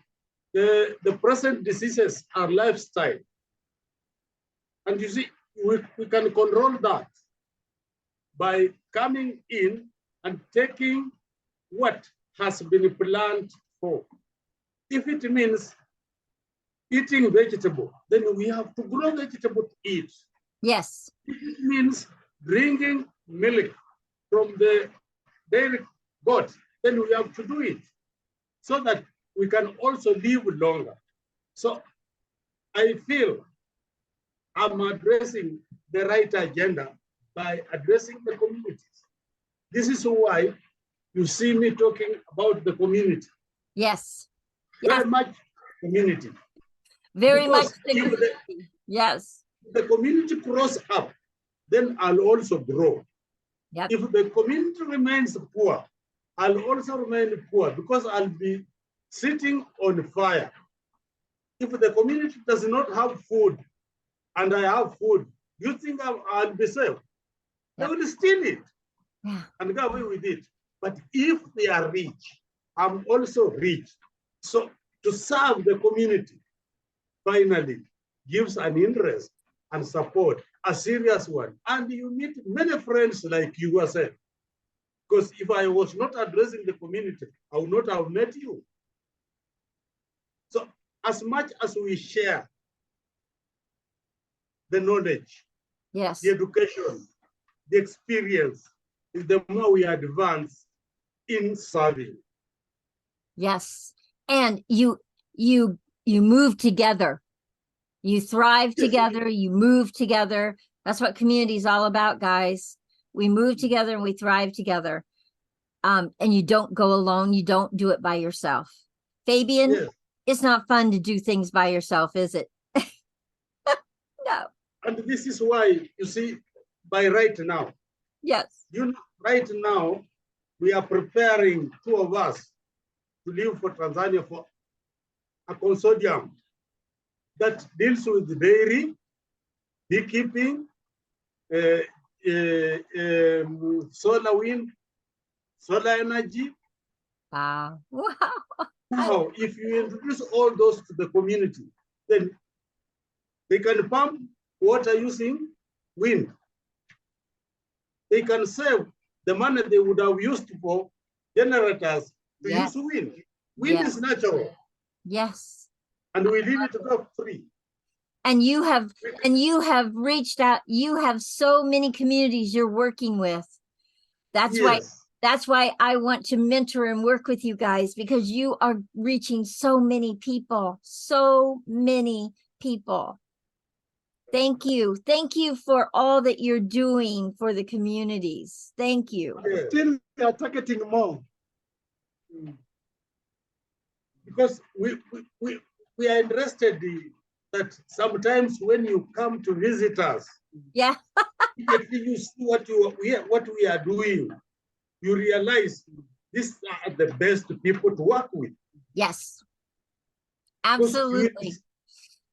the present diseases are lifestyle. And you see, we can control that by coming in and taking what has been planned for. If it means eating vegetable, then we have to grow vegetable to eat. Yes. If it means drinking milk from the dairy goat, then we have to do it so that we can also live longer. So I feel I'm addressing the right agenda by addressing the communities. This is why you see me talking about the community. Yes. Very Yes. much community. Very much. Because if Yes. the community grows up, then I'll also grow. Yep. If the community remains poor, I'll also remain poor because I'll be sitting on fire. If the community does not have food and I have food, you think I'll be safe? They will steal it and go away with it. But if they are rich, I'm also rich. So to serve the community finally gives an interest and support, a serious one. And you meet many friends like you yourself. Because if I was not addressing the community, I would not have met you. So as much as we share the knowledge, yes, the education, the experience, the more we advance in serving. yes. And you move together. You thrive together, you move together. That's what community is all about, guys. We move together and we thrive together. And you don't go alone. You don't do it by yourself. Fabian, it's not fun to do things by yourself, is it? No. And this is why, you see, by right now. Yes. You know, right now, we are preparing, two of us, to leave for Tanzania for a consortium that deals with dairy, beekeeping, solar wind, solar energy. Wow. Now, if you introduce all those to the community, then they can pump water using wind. They can save the money they would have used for generators to use wind. Wind is natural. Yes. And we leave it to go free. And you have reached out. You have so many communities you're working with. That's why I want to mentor and work with you guys, because you are reaching so many people. Thank you. Thank you for all that you're doing for the communities. Thank you. Still, we are targeting more. Because we are interested that sometimes when you come to visit us, Yeah. immediately you see what we are doing, you realize these are the best people to work with. Yes. Because Absolutely.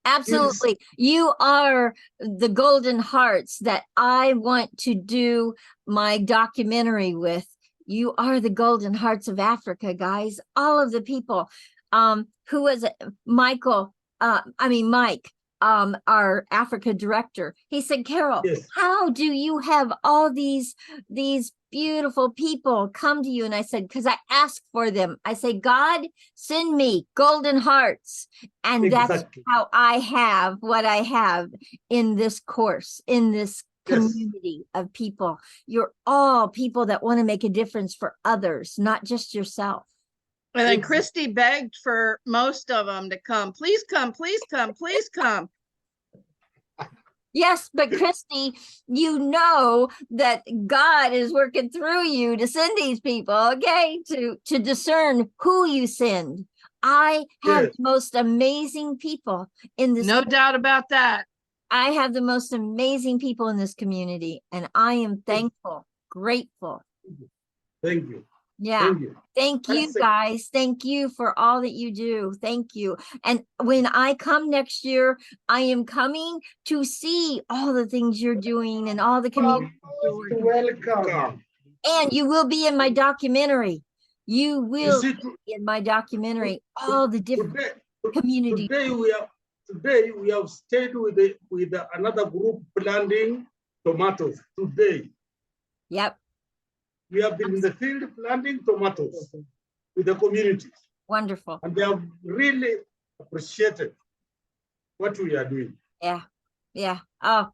Absolutely. You are the golden hearts that I want to do my documentary with. You are the golden hearts of Africa, guys. All of the people. Who was it? Mike, our Africa director. He said, Carol, Yes. how do you have all these beautiful people come to you? And I said, because I asked for them. I say, God, send me golden hearts. And that's Exactly. how I have what I have in this course, in this community of people. You're all people that want to make a difference for others, not just yourself. And then Christy begged for most of them to come. Please come, please come, please come. Yes, but Christy, you know that God is working through you to send these people, okay? To discern who you send. I have the most amazing people in this. No doubt about that. I have the most amazing people in this community, and I am thankful, grateful. Thank you. Yeah. Thank you. Thank you, guys. Thank you for all that you do. Thank you. And when I come next year, I am coming to see all the things you're doing and all the community. Welcome. And you will be in my documentary. You will see, be in my documentary. All the different communities. Today we have stayed with another group planting tomatoes today. Yep. We have been in the field planting tomatoes with the community. Wonderful. And they have really appreciated what we are doing. Yeah. Yeah. Oh,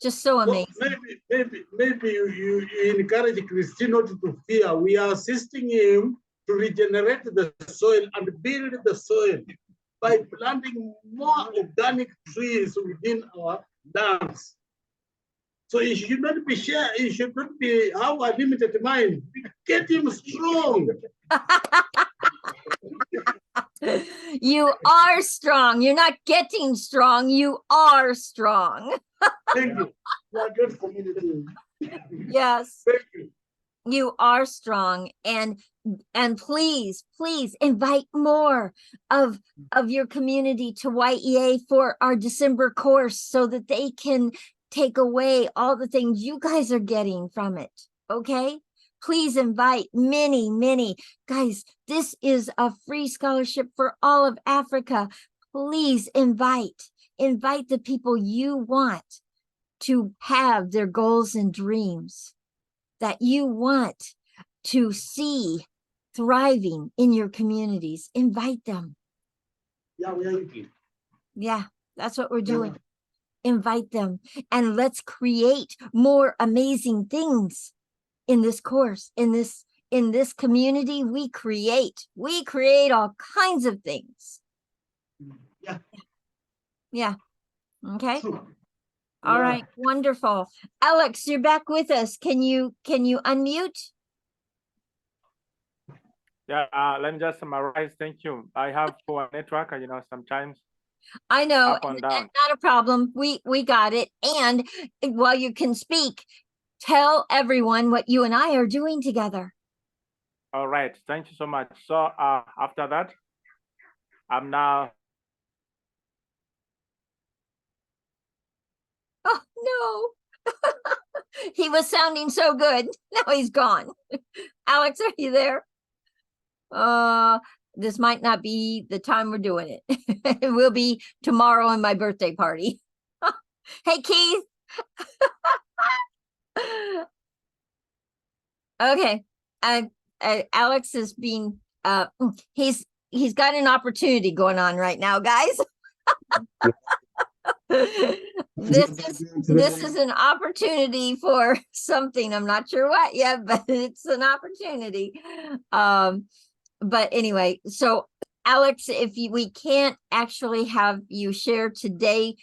just so amazing. So maybe you encourage Christine not to fear. We are assisting him to regenerate the soil and build the soil by planting more organic trees within our lands. So he should not be shy. He should not be have a limited mind. Get him strong. You are strong. You're not getting strong. You are strong. Thank you. You are good community. Yes. Thank you. You are strong, and please invite more of your community to Y.E.A. for our December course so that they can take away all the things you guys are getting from it. Okay, please invite many guys. This is a free scholarship for all of Africa. Please invite the people you want to have their goals and dreams, that you want to see thriving in your communities. Invite them. Yeah, we are looking. Yeah, that's what we're doing. Invite them, and let's create more amazing things in this course. In this community, we create all kinds of things. Yeah. Yeah. Okay. True. All Yeah. right, wonderful. Alex, you're back with us. Can you unmute? Yeah, let me just summarize. Thank you. I have poor network, sometimes I know, up and down. not a problem. We got it. And while you can speak, tell everyone what you and I are doing together. All right. Thank you so much. So after that, I'm now. Oh no. He was sounding so good. Now he's gone. Alex, are you there? This might not be the time we're doing it. It will be tomorrow in my birthday party. Hey, Keith. Okay. Alex is being he's got an opportunity going on right now, guys. This is an opportunity for something. I'm not sure what yet, but it's an opportunity. But anyway, so Alex, if we can't actually have you share today,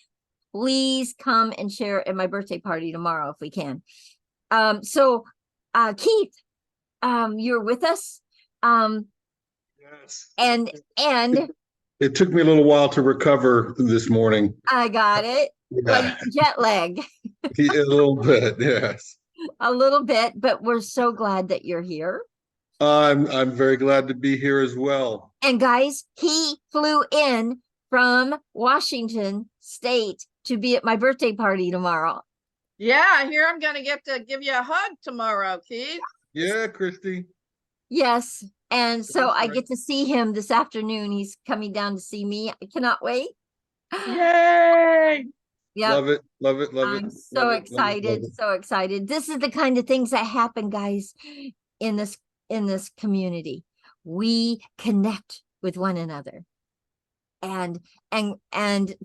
please come and share at my birthday party tomorrow if we can. So Keith, you're with us. Yes. And It took me a little while to recover this morning. I got it. Well, Yeah, jet lag a little bit, yes. a little bit, but we're so glad that you're here. I'm very glad to be here as well. And guys, he flew in from Washington State to be at my birthday party tomorrow. Yeah, here I'm gonna get to give you a hug tomorrow, Keith. Yeah, Christy. Yes. And so That's I right. get to see him this afternoon. He's coming down to see me. I cannot wait. Yay! Yep. Love it, love it, love it. I'm so love it, love it, excited, love it. so excited. This is the kind of things that happen, guys, in this community. We connect with one another. And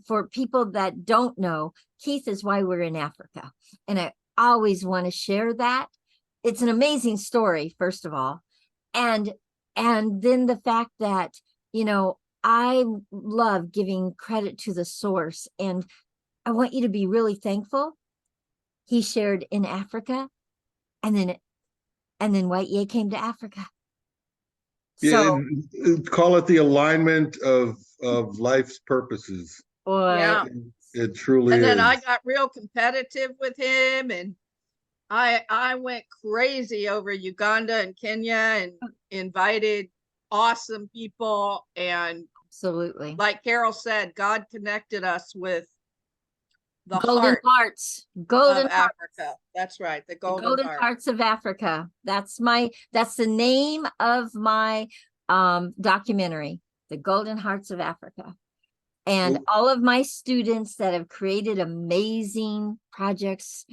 for people that don't know, Keith is why we're in Africa. And I always want to share that. It's an amazing story, first of all. And then the fact that, you know, I love giving credit to the source, and I want you to be really thankful. He shared in Africa, and then Y.E.A came to Africa. Yeah, So, call it the alignment of life's purposes. boy, Yeah. It truly And is. then I got real competitive with him, and I went crazy over Uganda and Kenya and invited awesome people. And absolutely. like Carol said, God connected us with the Golden heart hearts, of golden hearts. Africa. That's right, the The golden, Golden heart. Hearts of Africa. That's the name of my documentary, The Golden Hearts of Africa. And Well- all of my students that have created amazing projects,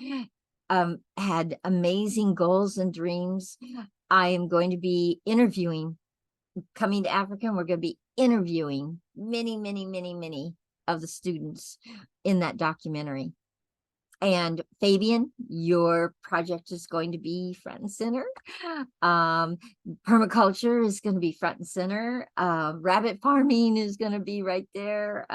had amazing goals and dreams. I am going to be interviewing, coming to Africa, and we're going to be interviewing many, many, many, many of the students in that documentary. And Fabian, your project is going to be front and center. Permaculture is going to be front and center. Rabbit farming is going to be right there.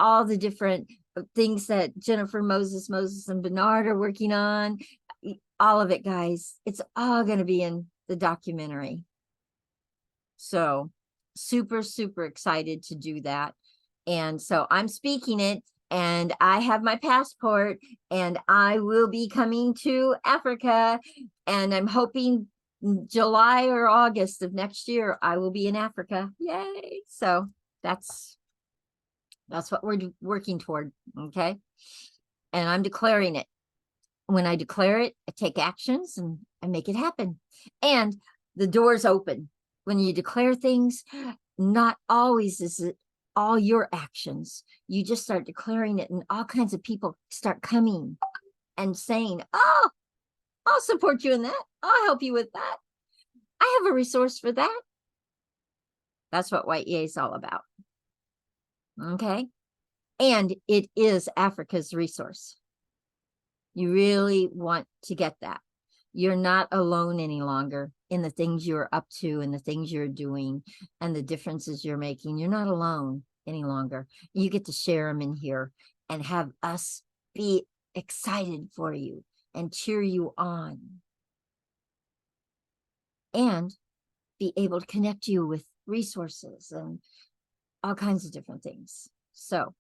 All the different things that Jennifer, Moses, and Bernard are working on. All of it, guys. It's all going to be in the documentary. So super, super excited to do that. And so I'm speaking it, and I have my passport, and I will be coming to Africa, and I'm hoping July or August of next year I will be in Africa. Yay. So that's what we're working toward. Okay. And I'm declaring it. When I declare it, I take actions and I make it happen. And the doors open. When you declare things, not always is it all your actions. You just start declaring it, and all kinds of people start coming and saying, oh, I'll support you in that. I'll help you with that. I have a resource for that. That's what Y.E.A is all about. Okay. And it is Africa's resource. You really want to get that. You're not alone any longer in the things you're up to and the things you're doing and the differences you're making. You're not alone any longer. You get to share them in here and have us be excited for you and cheer you on, and be able to connect you with resources and all kinds of different things. So,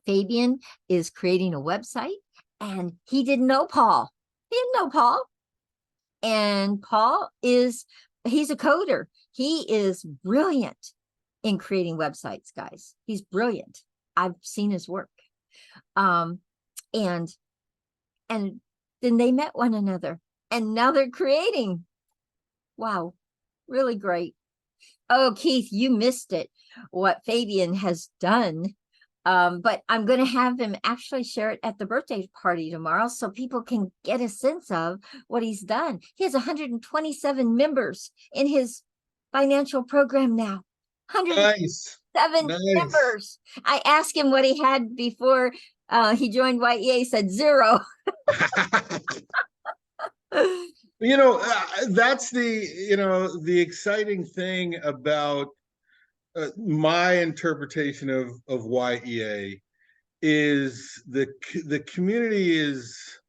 Fabian is creating a website, and he didn't know Paul. He didn't know Paul. And Paul he's a coder. He is brilliant in creating websites, guys. He's brilliant. I've seen his work. And then they met one another, and now they're creating. Wow, really great. Oh, Keith, you missed it, what Fabian has done. But I'm going to have him actually share it at the birthday party tomorrow, so people can get a sense of what he's done. He has 127 members in his financial program now. 107 Nice. members. I asked him what he had before he joined Y.E.A. He said 0. You know, that's the exciting thing about my interpretation of Y.E.A is the community is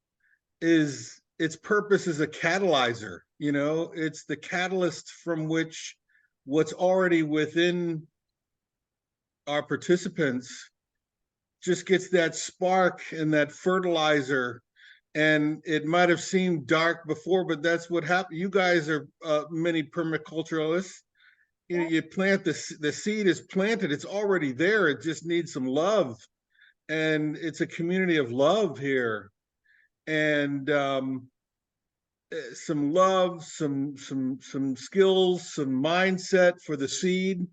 its purpose is a catalyzer. You know, it's the catalyst from which what's already within our participants just gets that spark and that fertilizer. And it might have seemed dark before, but that's what happened. You guys are many permaculturalists. You know, you plant the seed is planted, it's already there. It just needs some love. And it's a community of love here. And some love, some skills, some mindset for the seed,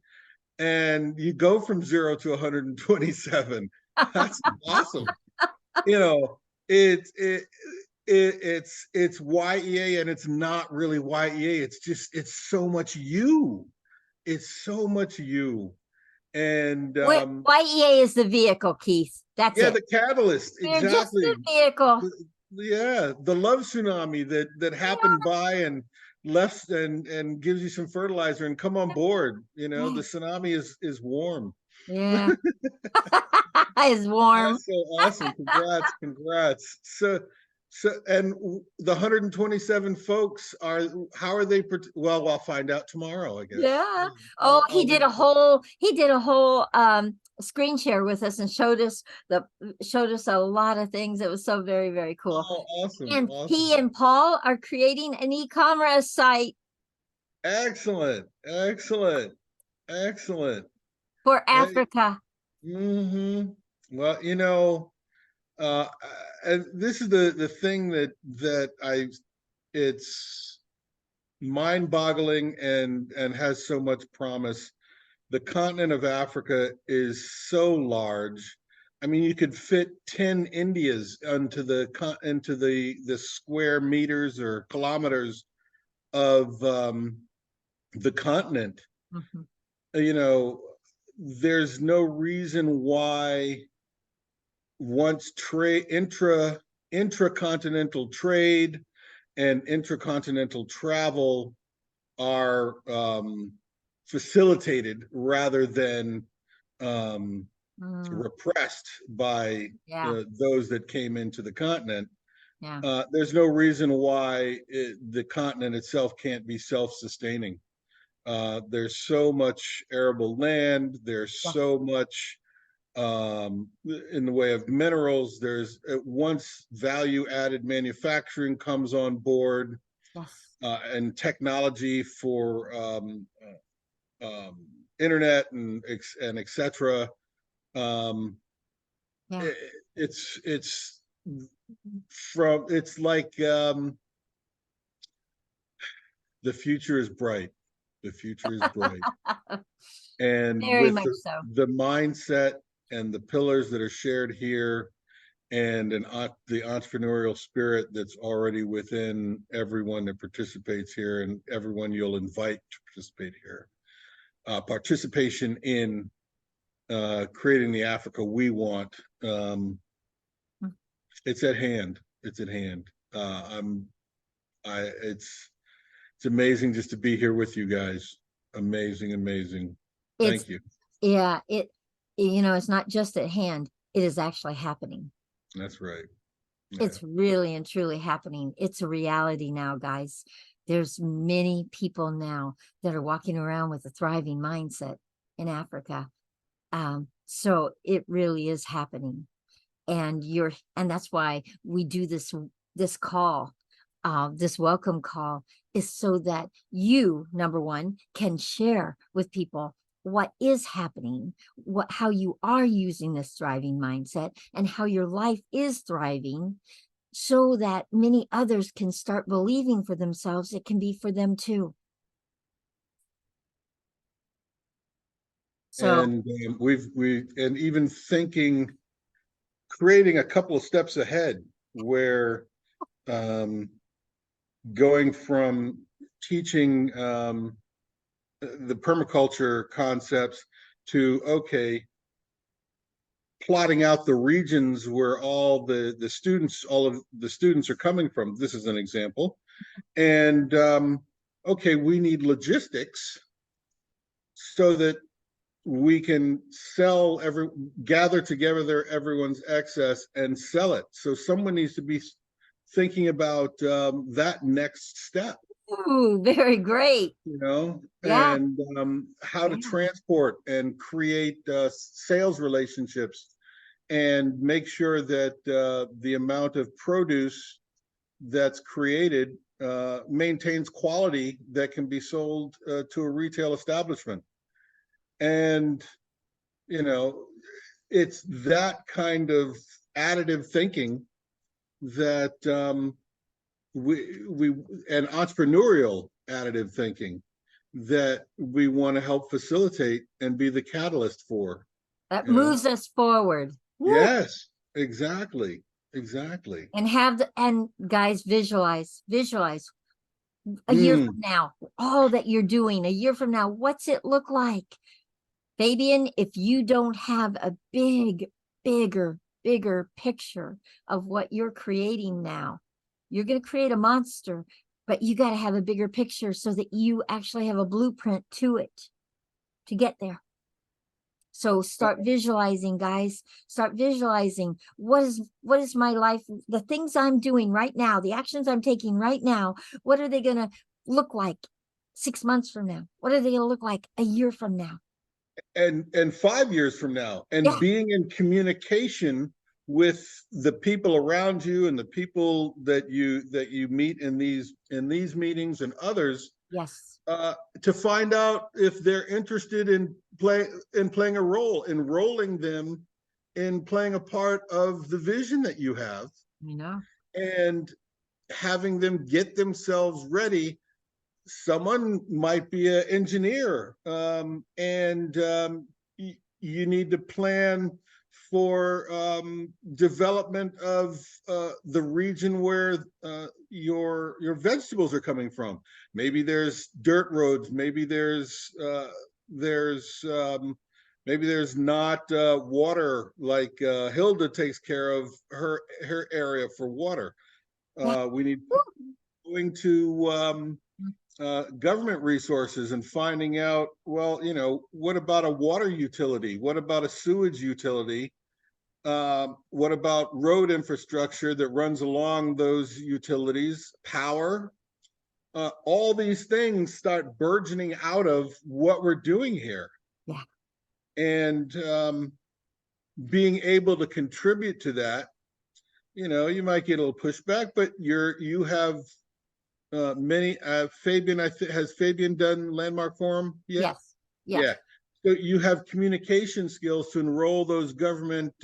and you go from 0 to 127. That's awesome. You know, it's Y.E.A, and it's not really Y.E.A. It's just, it's so much you. It's so much you. And Y.E.A is the vehicle, Keith. That's yeah, it. the catalyst. We're just Exactly. the vehicle. Yeah, the love tsunami that happened by and left and gives you some fertilizer and come on board. You know, the tsunami is warm. Yeah. It's warm. That's so awesome. Congrats. So and the 127 folks are, how are they? Well, I'll find out tomorrow, I guess. Yeah. Oh, he did a whole screen share with us and showed us a lot of things. It was so very, very cool. Oh, awesome. And Awesome. he and Paul are creating an e-commerce site Excellent. for Africa. Well, you know, and this is the thing that it's mind-boggling and has so much promise. The continent of Africa is so large. I mean, you could fit 10 Indias into the square meters or kilometers of the continent. You know, there's no reason why once intracontinental trade and intercontinental travel are facilitated rather than repressed by those that came into the continent. There's no reason why the continent itself can't be self-sustaining. There's so much arable land. There's so much in the way of minerals. There's once value-added manufacturing comes on board, and technology for internet and etc. It's like the future is bright. The future is bright. And very with much so. the mindset and the pillars that are shared here, and the entrepreneurial spirit that's already within everyone that participates here and everyone you'll invite to participate here. Participation in creating the Africa we want. It's at hand. It's at hand. It's amazing just to be here with you guys. Amazing. Thank you. Yeah, it's not just at hand, it is actually happening. That's right. Yeah. It's really and truly happening. It's a reality now, guys. There's many people now that are walking around with a thriving mindset in Africa. So it really is happening. And that's why we do this call, this welcome call, is so that you, number one, can share with people what is happening, how you are using this thriving mindset, and how your life is thriving, so that many others can start believing for themselves it can be for them too. So, and and even thinking, creating a couple of steps ahead, where going from teaching the permaculture concepts to, okay, plotting out the regions where all of the students are coming from. This is an example. And okay, we need logistics so that we can gather together everyone's excess and sell it. So someone needs to be thinking about that next step. Ooh, very great. you know, Yeah. and how to Yeah. transport and create sales relationships and make sure that the amount of produce that's created maintains quality that can be sold to a retail establishment. And, you know, it's that kind of additive thinking that we and entrepreneurial additive thinking that we want to help facilitate and be the catalyst for. That You know? moves us forward. Woo. Yes, exactly. Exactly. And have the, and guys, visualize a year from now, all that you're doing a year from now. What's it look like? Fabian, if you don't have a bigger picture of what you're creating now, you're going to create a monster, but you got to have a bigger picture so that you actually have a blueprint to it to get there. So start visualizing, guys. Start visualizing what is my life, the things I'm doing right now, the actions I'm taking right now. What are they going to look like 6 months from now? What are they going to look like a year from now? And 5 years from now, and Yeah. being in communication with the people around you and the people that you meet in these meetings and others. Yes. To find out if they're interested in playing a role, enrolling them in playing a part of the vision that you have, You know, and having them get themselves ready. Someone might be an engineer, and you need to plan for development of the region where your vegetables are coming from. Maybe there's dirt roads. Maybe there's maybe there's not water, like Hilda takes care of her area for water. We need going to government resources and finding out, well, you know, what about a water utility? What about a sewage utility? What about road infrastructure that runs along those utilities? Power? All these things start burgeoning out of what we're doing here. Yeah. And being able to contribute to that, you know, you might get a little pushback, but you have many. Fabian, has Fabian done Landmark Forum yet? Yes. Yes. Yeah. So you have communication skills to enroll those government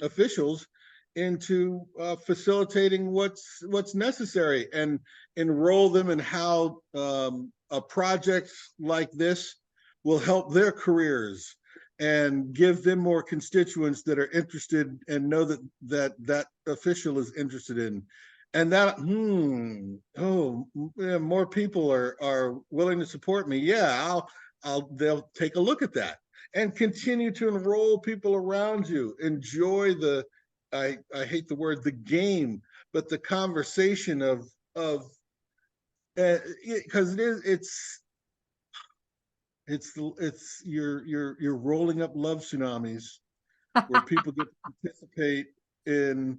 officials into facilitating what's necessary, and enroll them in how a project like this will help their careers and give them more constituents that are interested and know that official is interested in. And that, yeah, more people are willing to support me. Yeah, they'll take a look at that and continue to enroll people around you. Enjoy I hate the word the game, but the conversation of because you're rolling up love tsunamis where people get to participate in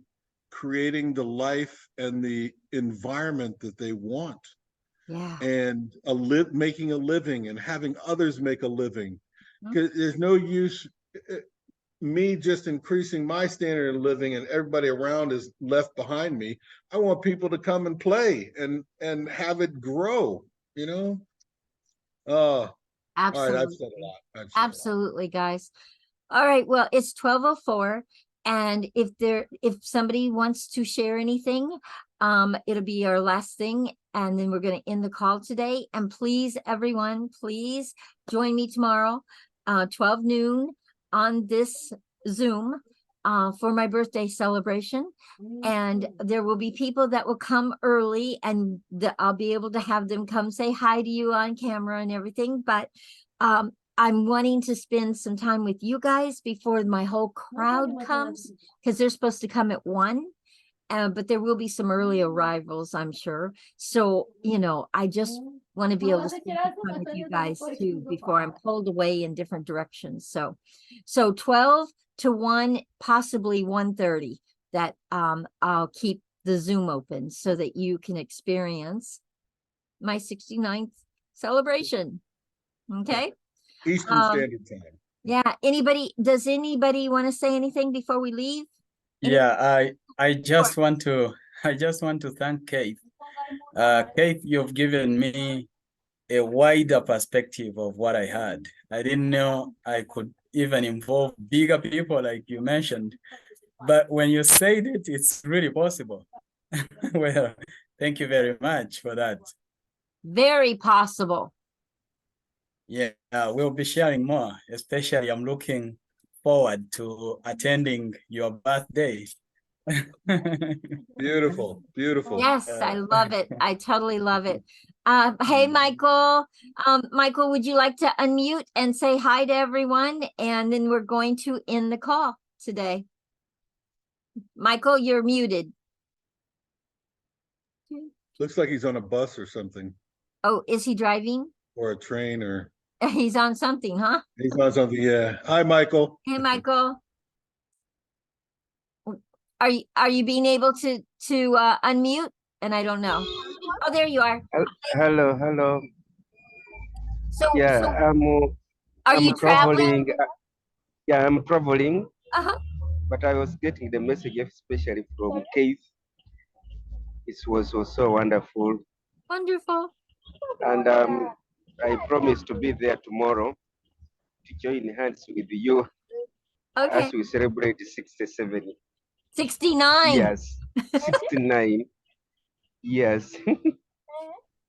creating the life and the environment that they want. Yeah. And making a living and having others make a living. Because there's no use me just increasing my standard of living and everybody around is left behind me. I want people to come and play and have it grow, you know? Absolutely. All right, I've said a lot. Absolutely, guys. All right. Well, it's 12:04. And if somebody wants to share anything, it'll be our last thing. And then we're going to end the call today. And please, everyone, please join me tomorrow, 12 noon on this Zoom, for my birthday celebration. And there will be people that will come early, and I'll be able to have them come say hi to you on camera and everything. But, I'm wanting to spend some time with you guys before my whole crowd comes, because they're supposed to come at 1. But there will be some early arrivals, I'm sure. So, you know, I just want to be able to spend some time with you guys too before I'm pulled away in different directions. So 12 to 1, possibly 1:30, that I'll keep the Zoom open so that you can experience my 69th celebration. Okay. Eastern Standard Time. Yeah. Does anybody want to say anything before we leave? Yeah, I just want to thank Kate. Kate, you've given me a wider perspective of what I had. I didn't know I could even involve bigger people like you mentioned. But when you said it, it's really possible. Well, thank you very much for that. Very possible. Yeah, we'll be sharing more, especially I'm looking forward to attending your birthday. Beautiful, beautiful. Yes, I love it. I totally love it. Hey, Michael. Michael, would you like to unmute and say hi to everyone? And then we're going to end the call today. Michael, you're muted. Looks like he's on a bus or something, Oh, is he driving? or a train, or He's on something, huh? he's on something. Yeah. Hi, Michael. Hey, Michael. Are you being able to unmute? And I don't know. Oh, there you are. Hello. So Yeah, so are I'm you traveling? Yeah, I'm traveling. Uh-huh. But I was getting the message, especially from Keith. It was so wonderful. Wonderful. And I promise to be there tomorrow to join hands with you Okay. as we celebrate 67. 69. Yes, 69. Yes.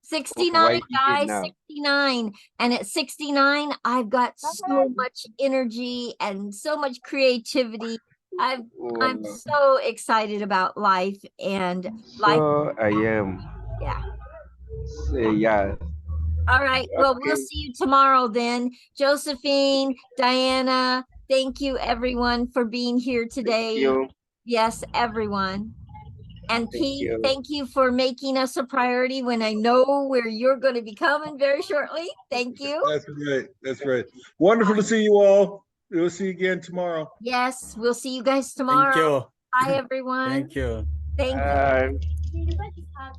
69, guys, now. 69. And at 69, I've got so much energy and so much creativity. I'm so excited about life and life. So I am. Yeah. So, yeah. All right. Well, we'll Okay. see you tomorrow then. Josephine, Diana, thank you everyone for being here today. Thank you. Yes, everyone. And Thank Keith, you. thank you for making us a priority when I know where you're going to be coming very shortly. Thank you. That's right. That's right. Wonderful to see you all. We'll see you again tomorrow. Yes, we'll see you guys tomorrow. Thank you. Bye, everyone. Thank you. Thank you.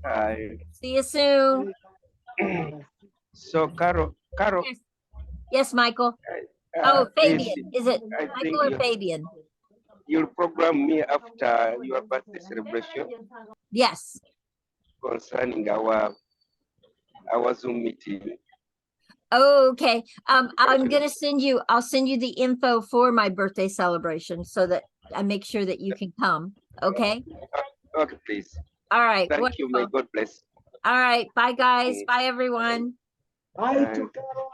Bye. See you soon. So, Carol, Yes, yes, Michael. uh, Oh, please, Fabian. Is it I Michael think or Fabian? you'll program me after your birthday celebration Yes. concerning our Zoom meeting. Oh, okay. I'll send you the info for my birthday celebration so that I make sure that you can come. Okay. Okay, please. All right. Thank you. May Wonderful. God bless. All right. Bye, guys. Bye, everyone. Bye to Carol.